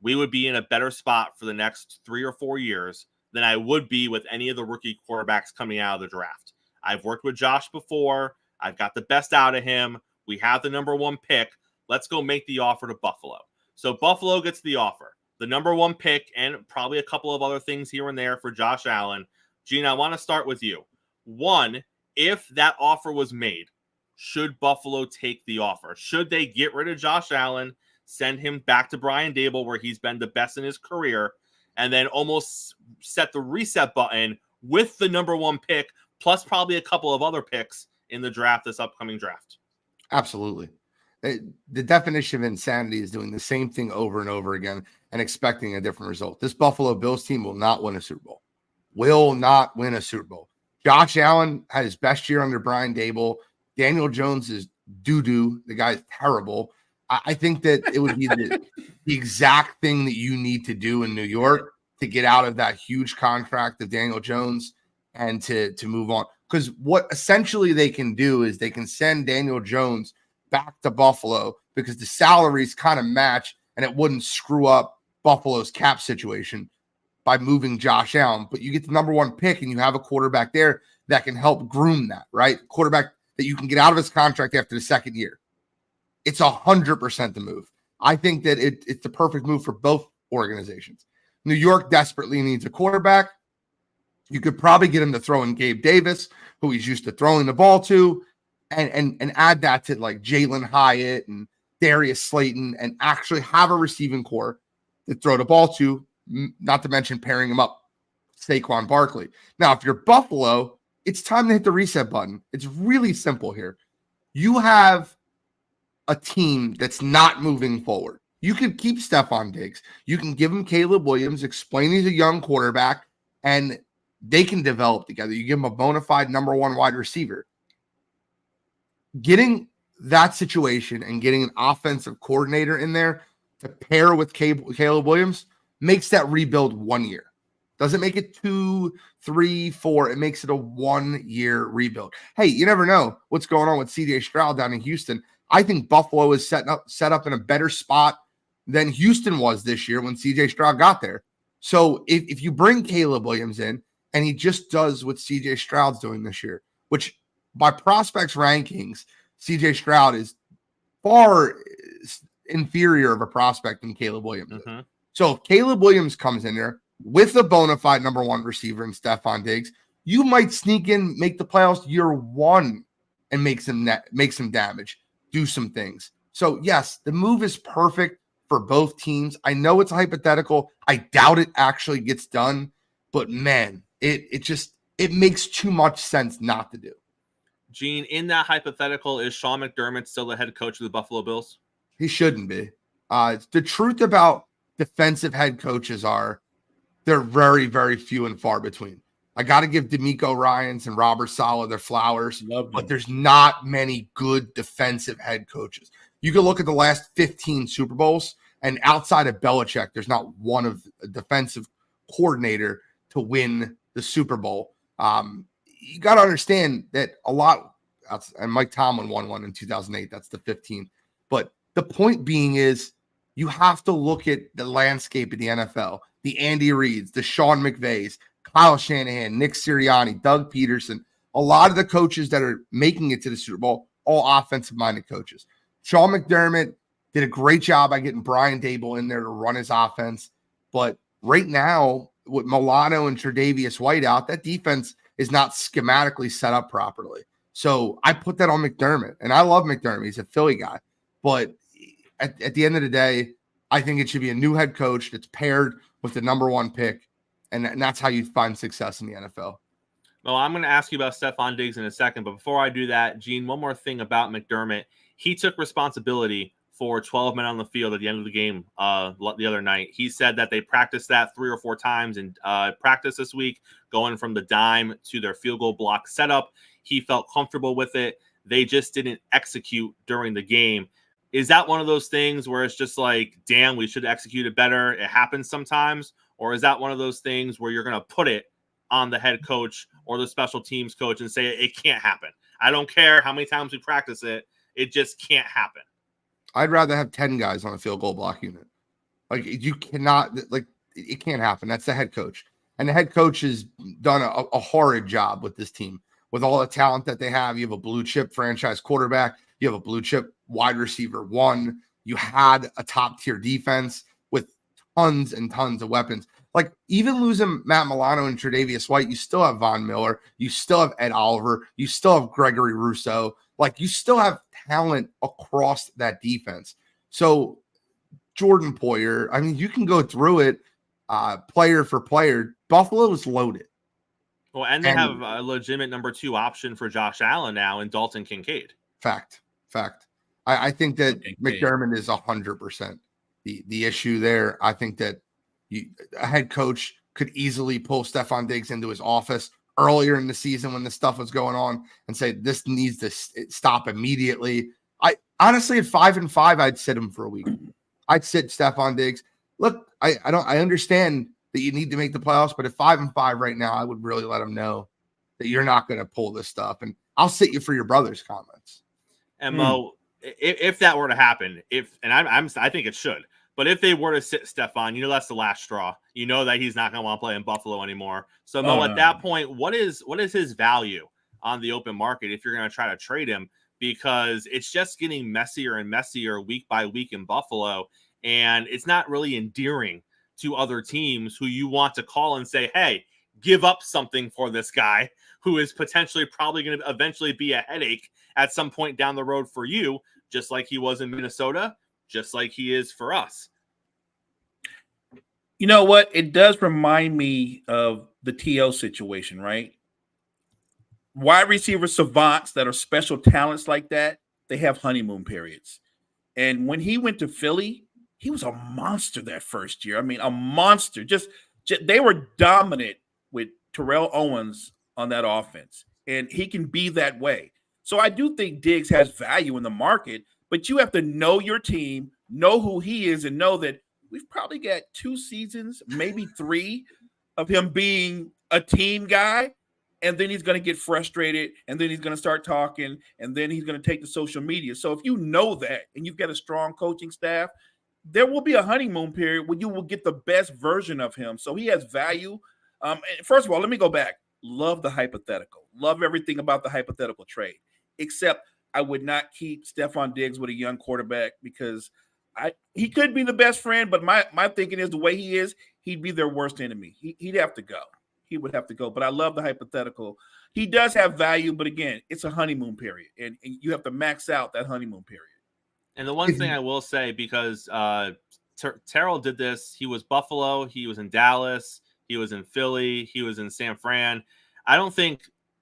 we would be in a better spot for the next 3 or 4 years than I would be with any of the rookie quarterbacks coming out of the draft. I've worked with Josh before. I've got the best out of him. We have the number 1 pick. Let's go make the offer to Buffalo. So Buffalo gets the offer, the number 1 pick, and probably a couple of other things here and there for Josh Allen. Gene, I want to start with you. 1, if that offer was made, should Buffalo take the offer? Should they get rid of Josh Allen, send him back to Brian Dable, where he's been the best in his career, and then almost set the reset button with the number 1 pick, plus probably a couple of other picks in the draft, this upcoming draft? Absolutely. The definition of insanity is doing the same thing over and over again and expecting a different result. This Buffalo Bills team will not win a Super Bowl. Will not win a Super Bowl. Josh Allen had his best year under Brian Dable. Daniel Jones is doo-doo. The guy's terrible. I think that it would be the exact thing that you need to do in New York to get out of that huge contract of Daniel Jones and to move on. Because what essentially they can do is they can send Daniel Jones back to Buffalo because the salaries kind of match and it wouldn't screw up Buffalo's cap situation. by moving Josh Allen, but you get the number 1 pick and you have a quarterback there that can help groom that, right? Quarterback that you can get out of his contract after the second year. It's 100% the move. I think that it's the perfect move for both organizations. New York desperately needs a quarterback. You could probably get him to throw in Gabe Davis, who he's used to throwing the ball to, and add that to like Jalen Hyatt and Darius Slayton, and actually have a receiving core to throw the ball to, not to mention pairing him up Saquon Barkley. Now, if you're Buffalo, it's time to hit the reset button. It's really simple here. You have a team that's not moving forward. You can keep Stephon Diggs. You can give him Caleb Williams, explain he's a young quarterback, and they can develop together. You give him a bona fide number 1 wide receiver. Getting that situation and getting an offensive coordinator in there to pair with Caleb Williams makes that rebuild 1 year. Doesn't make it 2, 3, 4. It makes it a 1 year rebuild. Hey, you never know what's going on with CJ Stroud down in Houston. I think Buffalo is set up in a better spot than Houston was this year when CJ Stroud got there. So if you bring Caleb Williams in and he just does what CJ Stroud's doing this year, which by prospects rankings, CJ Stroud is far inferior of a prospect than Caleb Williams. Mm-hmm. So if Caleb Williams comes in there with a bona fide number 1 receiver in Stephon Diggs, you might sneak in, make the playoffs year 1 and make some damage, do some things. So yes, the move is perfect for both teams. I know it's hypothetical. I doubt it actually gets done, but man, it makes too much sense not to do. Gene, in that hypothetical, is Sean McDermott still the head coach of the Buffalo Bills? He shouldn't be. The truth about defensive head coaches are they're very, very few and far between. I got to give D'Amico Ryans and Robert Saleh their flowers, but there's not many good defensive head coaches. You can look at the last 15 Super Bowls, and outside of Belichick, there's not one of a defensive coordinator to win the Super Bowl. You got to understand that a lot, and Mike Tomlin won one in 2008. That's the 15th. But the point being is you have to look at the landscape of the NFL, the Andy Reids, the Sean McVays, Kyle Shanahan, Nick Sirianni, Doug Peterson, a lot of the coaches that are making it to the Super Bowl, all offensive-minded coaches. Sean McDermott did a great job by getting Brian Dable in there to run his offense. But right now, with Milano and Tre'Davious White out, that defense is not schematically set up properly. So I put that on McDermott. And I love McDermott. He's a Philly guy. But at the end of the day, I think it should be a new head coach that's paired with the number 1 pick. And that's how you find success in the NFL. Well, I'm going to ask you about Stephon Diggs in a second. But before I do that, Gene, one more thing about McDermott. He took responsibility for 12 men on the field at the end of the game the other night. He said that they practiced that 3 or 4 times in practice this week, going from the dime to their field goal block setup. He felt comfortable with it. They just didn't execute during the game. Is that one of those things where it's just like, damn, we should execute it better? It happens sometimes. Or is that one of those things where you're going to put it on the head coach or the special teams coach and say it can't happen? I don't care how many times we practice it. It just can't happen. I'd rather have 10 guys on a field goal block unit. Like, you cannot, like, it can't happen. That's the head coach. And the head coach has done a horrid job with this team. With all the talent that they have, you have a blue chip franchise quarterback. You have a blue chip wide receiver 1. You had a top tier defense with tons and tons of weapons. Like, even losing Matt Milano and Tre'Davious White, you still have Von Miller. You still have Ed Oliver. You still have Gregory Rousseau. Like, you still have talent across that defense. So Jordan Poyer, I mean, you can go through it player for player. Buffalo is loaded. Well, and they have a legitimate number 2 option for Josh Allen now in Dalton Kincaid. Fact. I think that McDermott is 100% the issue there. I think that a head coach could easily pull Stephon Diggs into his office earlier in the season when this stuff was going on and say, this needs to stop immediately. I honestly, at 5-5, I'd sit him for a week. I'd sit Stephon Diggs. Look, I understand that you need to make the playoffs, but at 5-5 right now, I would really let him know that you're not going to pull this stuff. And I'll sit you for your brother's comments. And Mo, if that were to happen, I think it should. But if they were to sit Stephon, that's the last straw. You know that he's not going to want to play in Buffalo anymore. So, Mo, at that point, what is his value on the open market if you're going to try to trade him? Because it's just getting messier and messier week by week in Buffalo, and it's not really endearing to other teams who you want to call and say, hey, give up something for this guy who is potentially probably going to eventually be a headache at some point down the road for you, just like he was in Minnesota, just like he is for us. You know what? It does remind me of the T.O. situation, right? Wide receiver savants that are special talents like that, they have honeymoon periods. And when he went to Philly, he was a monster that first year. I mean, a monster. Just they were dominant with Terrell Owens on that offense, and he can be that way. So I do think Diggs has value in the market, but you have to know your team, know who he is, and know that we've probably got 2 seasons, maybe 3, of him being a team guy, and then he's going to get frustrated, and then he's going to start talking, and then he's going to take to social media. So if you know that, and you've got a strong coaching staff, there will be a honeymoon period where you will get the best version of him. So he has value. First of all, let me go back. Love the hypothetical. Love everything about the hypothetical trade, except I would not keep Stephon Diggs with a young quarterback because he could be the best friend, but my thinking is the way he is, he'd be their worst enemy. He'd have to go. He would have to go. But I love the hypothetical. He does have value, but again, it's a honeymoon period, and you have to max out that honeymoon period. And the one thing I will say, because Terrell did this, he was Buffalo, he was in Dallas, he was in Philly, he was in San Fran. I don't think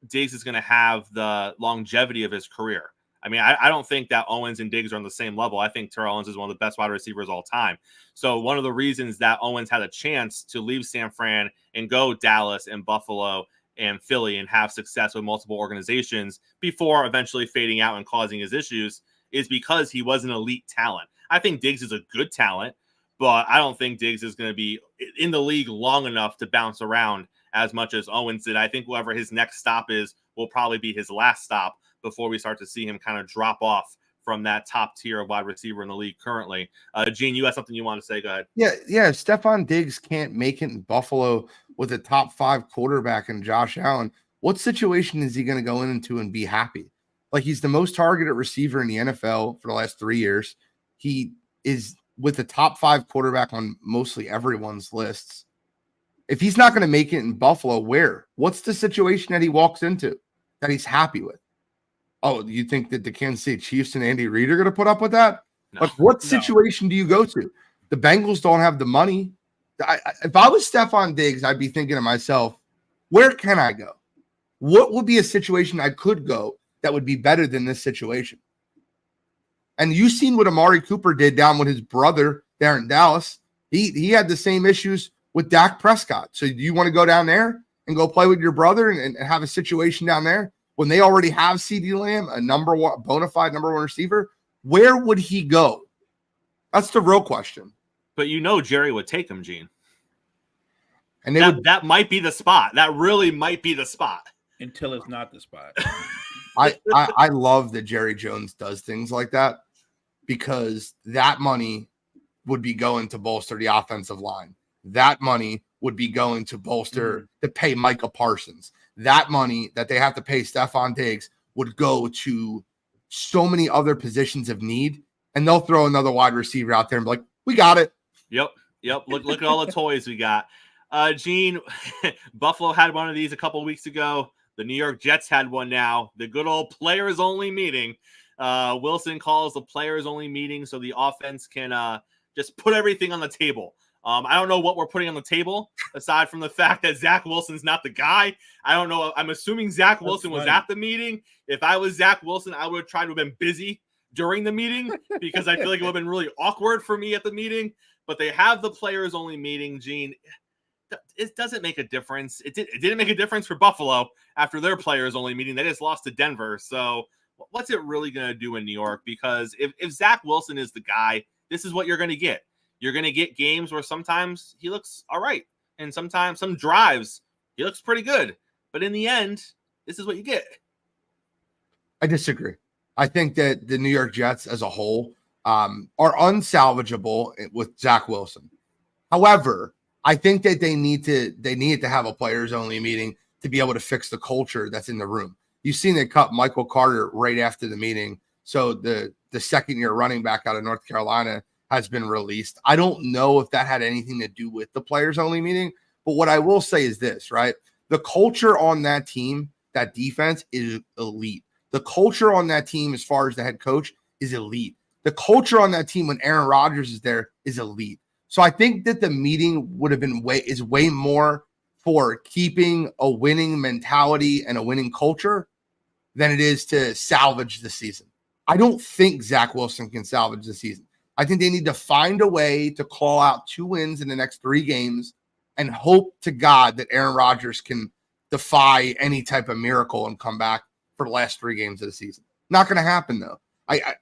Diggs is going to have the longevity of his career. I mean, I don't think that Owens and Diggs are on the same level. I think Terrell Owens is one of the best wide receivers all time. So one of the reasons that Owens had a chance to leave San Fran and go Dallas and Buffalo and Philly and have success with multiple organizations before eventually fading out and causing his issues is because he was an elite talent. I think Diggs is a good talent, but I don't think Diggs is going to be in the league long enough to bounce around as much as Owens did. I think whoever his next stop is will probably be his last stop before we start to see him kind of drop off from that top tier of wide receiver in the league currently. Gene, you have something you want to say? Go ahead. Yeah. If Stephon Diggs can't make it in Buffalo with a top 5 quarterback and Josh Allen, what situation is he going to go into and be happy? Like, he's the most targeted receiver in the NFL for the last 3 years. He is with the top 5 quarterback on mostly everyone's lists. If he's not going to make it in Buffalo, where? What's the situation that he walks into that he's happy with? Oh, you think that the Kansas City Chiefs and Andy Reid are going to put up with that? No. Like, what situation do you go to? The Bengals don't have the money. If I was Stephon Diggs, I'd be thinking to myself, where can I go? What would be a situation I could go that would be better than this situation? And you've seen what Amari Cooper did down with his brother there in Dallas. He had the same issues with Dak Prescott. So do you want to go down there and go play with your brother and have a situation down there when they already have CeeDee Lamb, a bona fide number 1 receiver? Where would he go? That's the real question. But Jerry would take him, Gene. And that might be the spot. That really might be the spot. Until it's not the spot. I love that Jerry Jones does things like that, because that money would be going to bolster the offensive line. That money would be going to bolster to pay Micah Parsons. That money that they have to pay Stephon Diggs would go to so many other positions of need, and they'll throw another wide receiver out there and be like, we got it. Yep. Look at all the toys we got. Gene, Buffalo had one of these a couple of weeks ago. The New York Jets had one now. The good old players-only meeting. Wilson calls the players-only meeting so the offense can just put everything on the table. I don't know what we're putting on the table, aside from the fact that Zach Wilson's not the guy. I don't know. I'm assuming Zach Wilson was at the meeting. If I was Zach Wilson, I would have tried to have been busy during the meeting, because I feel like it would have been really awkward for me at the meeting. But they have the players-only meeting, Gene. It doesn't make a difference. It didn't make a difference for Buffalo after their players-only meeting. They just lost to Denver. So what's it really going to do in New York? Because if Zach Wilson is the guy, this is what you're going to get. You're going to get games where sometimes he looks all right, and sometimes some drives he looks pretty good. But in the end, this is what you get. I disagree. I think that the New York Jets as a whole are unsalvageable with Zach Wilson. However, I think that they needed to have a players only meeting to be able to fix the culture that's in the room. You've seen they cut Michael Carter right after the meeting. So the second year running back out of North Carolina has been released. I don't know if that had anything to do with the players only meeting, but what I will say is this, right? The culture on that team, that defense is elite. The culture on that team, as far as the head coach, is elite. The culture on that team when Aaron Rodgers is there is elite. So I think that the meeting would have been way more for keeping a winning mentality and a winning culture than it is to salvage the season. I don't think Zach Wilson can salvage the season. I think they need to find a way to call out 2 wins in the next 3 games and hope to God that Aaron Rodgers can defy any type of miracle and come back for the last 3 games of the season. Not going to happen though. I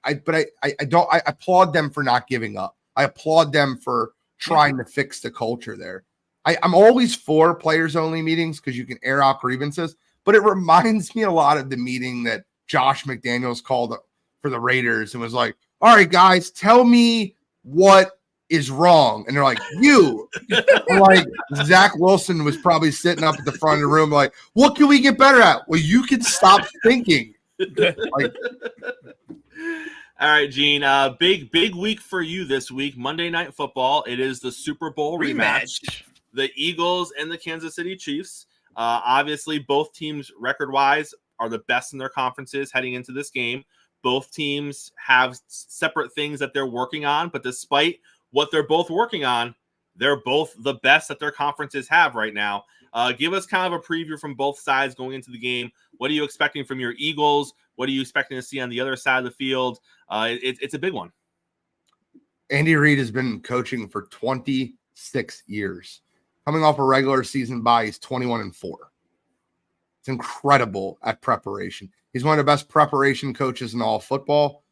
applaud them for not giving up. I applaud them for trying to fix the culture there. I'm always for players only meetings because you can air out grievances, but it reminds me a lot of the meeting that Josh McDaniels called for the Raiders and was like, all right, guys, tell me what is wrong. And they're like, you. Like, Zach Wilson was probably sitting up at the front of the room like, what can we get better at? Well, you can stop thinking. Like, all right, Gene. Big week for you this week. Monday Night Football. It is the Super Bowl rematch. The Eagles and the Kansas City Chiefs. Obviously, both teams record-wise are the best in their conferences heading into this game. Both teams have separate things that they're working on, but despite what they're both working on, they're both the best that their conferences have right now. Give us kind of a preview from both sides going into the game. What are you expecting from your Eagles? What are you expecting to see on the other side of the field? It's a big one. Andy Reid has been coaching for 26 years. Coming off a regular season bye, he's 21-4. It's incredible at preparation. He's one of the best preparation coaches in all football.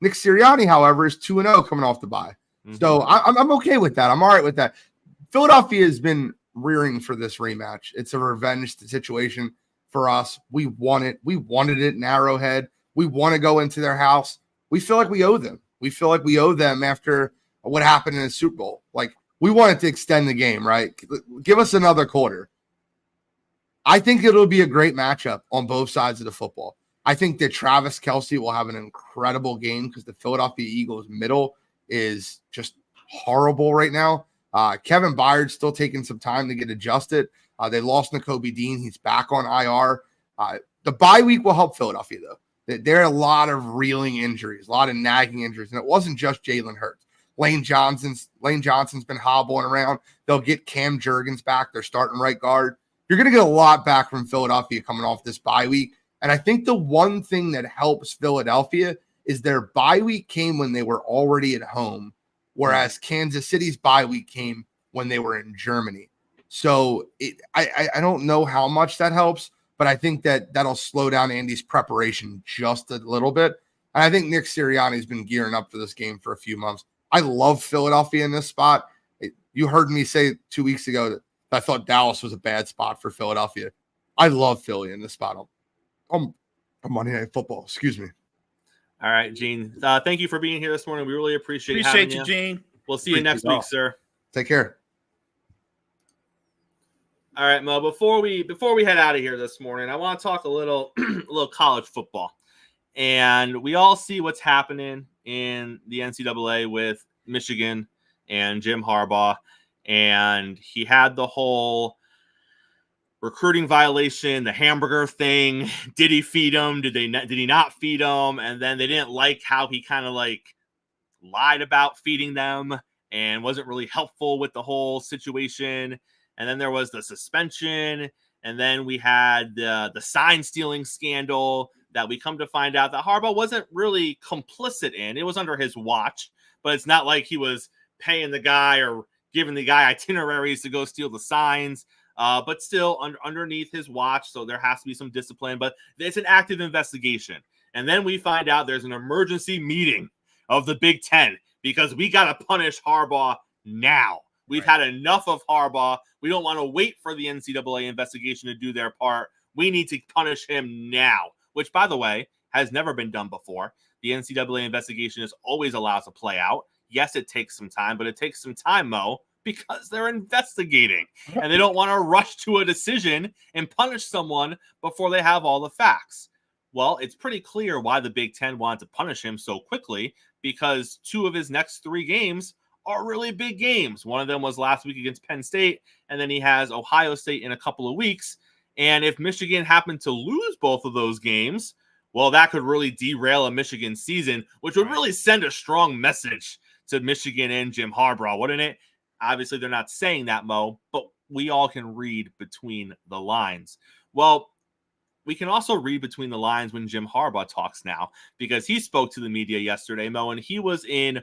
Nick Sirianni, however, is 2-0 coming off the bye. Mm-hmm. So I'm okay with that. I'm all right with that. Philadelphia has been rearing for this rematch. It's a revenge situation for us. We want it. We wanted it in Arrowhead. We want to go into their house. We feel like we owe them. We feel like we owe them after what happened in the Super Bowl. Like, we wanted to extend the game, right? Give us another quarter. I think it'll be a great matchup on both sides of the football. I think that Travis Kelce will have an incredible game because the Philadelphia Eagles middle is just horrible right now. Kevin Byard's still taking some time to get adjusted. They lost Nakobe Dean. He's back on IR. The bye week will help Philadelphia, though. There are a lot of reeling injuries, a lot of nagging injuries, and it wasn't just Jalen Hurts. Lane Johnson's been hobbling around. They'll get Cam Jurgens back. They're starting right guard. You're going to get a lot back from Philadelphia coming off this bye week. And I think the one thing that helps Philadelphia is their bye week came when they were already at home, whereas Kansas City's bye week came when they were in Germany. So I don't know how much that helps, but I think that'll slow down Andy's preparation just a little bit. And I think Nick Sirianni's been gearing up for this game for a few months. I love Philadelphia in this spot. You heard me say 2 weeks ago that I thought Dallas was a bad spot for Philadelphia. I love Philly in this spot. On Monday Night Football. Excuse me. All right, Gene. Thank you for being here this morning. We really appreciate having you, Gene. We'll see you next week, sir. Take care. All right, Mo. Before we head out of here this morning, I want to talk a little college football. And we all see what's happening in the NCAA with Michigan and Jim Harbaugh. And he had the whole recruiting violation, the hamburger thing. Did he feed them? Did he not feed them? And then they didn't like how he kind of like lied about feeding them and wasn't really helpful with the whole situation. And then there was the suspension. And then we had the sign stealing scandal that we come to find out that Harbaugh wasn't really complicit in. It was under his watch, but it's not like he was paying the guy or giving the guy itineraries to go steal the signs, but still underneath his watch. So there has to be some discipline, but it's an active investigation. And then we find out there's an emergency meeting of the Big Ten because we got to punish Harbaugh now. We've had enough of Harbaugh. We don't want to wait for the NCAA investigation to do their part. We need to punish him now, which, by the way, has never been done before. The NCAA investigation is always allowed to play out. Yes, it takes some time, but it takes some time, Mo, because they're investigating and they don't want to rush to a decision and punish someone before they have all the facts. Well, it's pretty clear why the Big Ten wanted to punish him so quickly, because 2 of his next 3 games are really big games. One of them was last week against Penn State, and then he has Ohio State in a couple of weeks. And if Michigan happened to lose both of those games, well, that could really derail a Michigan season, which would really send a strong message to Michigan and Jim Harbaugh, wouldn't it? Obviously, they're not saying that, Mo, but we all can read between the lines. Well, we can also read between the lines when Jim Harbaugh talks now, because he spoke to the media yesterday, Mo, and he was in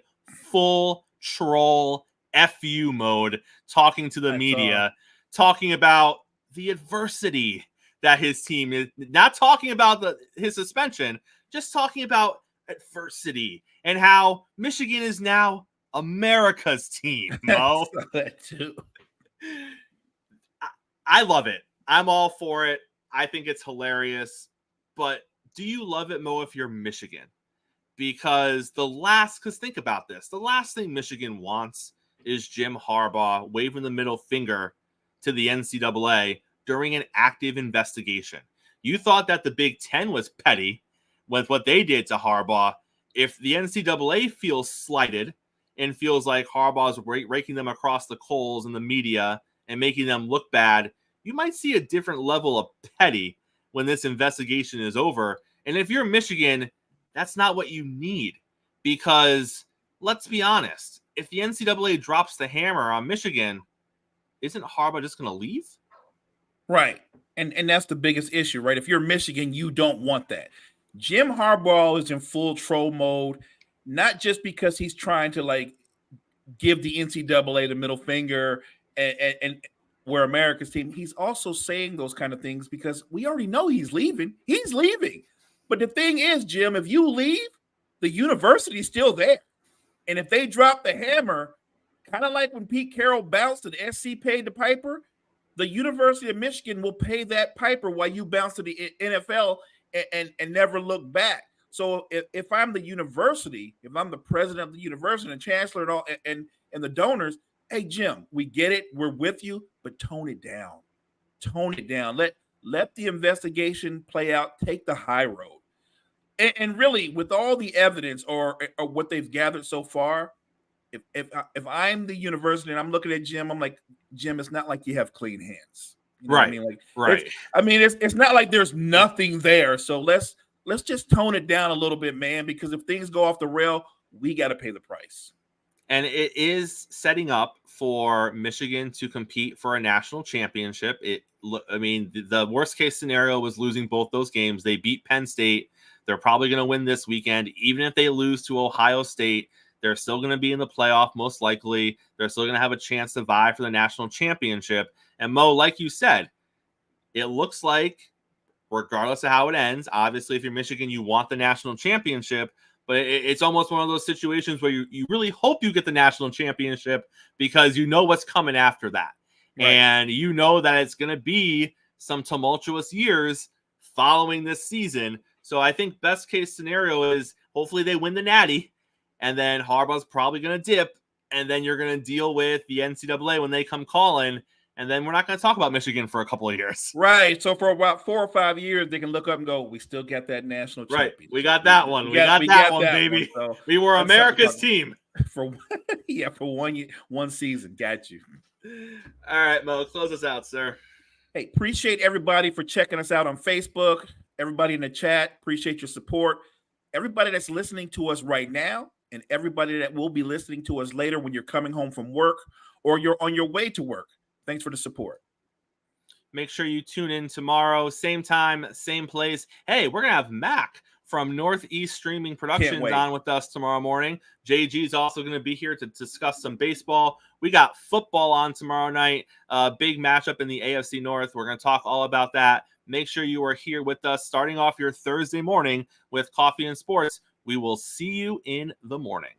full troll FU mode, talking to the media, talking about the adversity that his team is, not talking about his suspension, just talking about adversity and how Michigan is now America's team, Mo. That too. I love it. I'm all for it. I think it's hilarious. But do you love it, Mo, if you're Michigan? Because think about this. The last thing Michigan wants is Jim Harbaugh waving the middle finger to the NCAA during an active investigation. You thought that the Big Ten was petty with what they did to Harbaugh. If the NCAA feels slighted and feels like Harbaugh's raking them across the coals in the media and making them look bad, you might see a different level of petty when this investigation is over. And if you're Michigan, that's not what you need, because let's be honest, if the NCAA drops the hammer on Michigan, isn't Harbaugh just going to leave? Right. And that's the biggest issue, right? If you're Michigan, you don't want that. Jim Harbaugh is in full troll mode, not just because he's trying to give the NCAA the middle finger and we're America's team. He's also saying those kind of things because we already know he's leaving. He's leaving. But the thing is, Jim, if you leave, the university's still there. And if they drop the hammer, kind of like when Pete Carroll bounced and SC paid the piper, the University of Michigan will pay that piper while you bounce to the NFL and never look back. So if I'm the university, if I'm the president of the university and chancellor and all and the donors, hey, Jim, we get it. We're with you, but tone it down. Tone it down. Let the investigation play out. Take the high road. And really, with all the evidence or what they've gathered so far, if I'm the university and I'm looking at Jim, I'm like, Jim, it's not like you have clean hands. You know right. What I mean? Like, right. It's not like there's nothing there. So let's just tone it down a little bit, man, because if things go off the rail, we got to pay the price. And it is setting up for Michigan to compete for a national championship. The worst case scenario was losing both those games. They beat Penn State. They're probably going to win this weekend. Even if they lose to Ohio State, they're still going to be in the playoff, most likely. They're still going to have a chance to vie for the national championship. And Mo, like you said, it looks like, regardless of how it ends, obviously, if you're Michigan, you want the national championship. But it's almost one of those situations where you really hope you get the national championship because you know what's coming after that. Right. And you know that it's going to be some tumultuous years following this season. So I think best case scenario is hopefully they win the Natty, and then Harbaugh's probably going to dip, and then you're going to deal with the NCAA when they come calling, and then we're not going to talk about Michigan for a couple of years. Right. So for about 4 or 5 years, they can look up and go, we still got that national championship. Right. We got that one. We got that one, baby. One, so we were America's team. For one season. Got you. All right, Mo, close us out, sir. Hey, appreciate everybody for checking us out on Facebook. Everybody in the chat, appreciate your support. Everybody that's listening to us right now, and everybody that will be listening to us later when you're coming home from work or you're on your way to work. Thanks for the support. Make sure you tune in tomorrow, same time, same place. Hey, we're going to have Mac from Northeast Streaming Productions on with us tomorrow morning. JG is also going to be here to discuss some baseball. We got football on tomorrow night. Big matchup in the AFC North. We're going to talk all about that. Make sure you are here with us starting off your Thursday morning with Coffee and Sports. We will see you in the morning.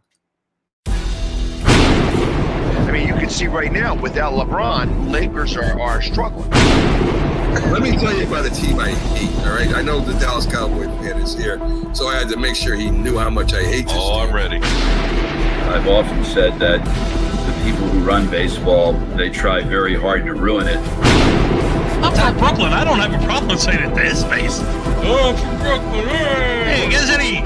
I mean, you can see right now without LeBron, Lakers are struggling. Let me tell you about the team I hate, all right? I know the Dallas Cowboy fan is here, so I had to make sure he knew how much I hate this team. I'm ready. I've often said that the people who run baseball, they try very hard to ruin it. I'm from Brooklyn. I don't have a problem saying it to his face. Oh, I'm from Brooklyn. Hey, you guys any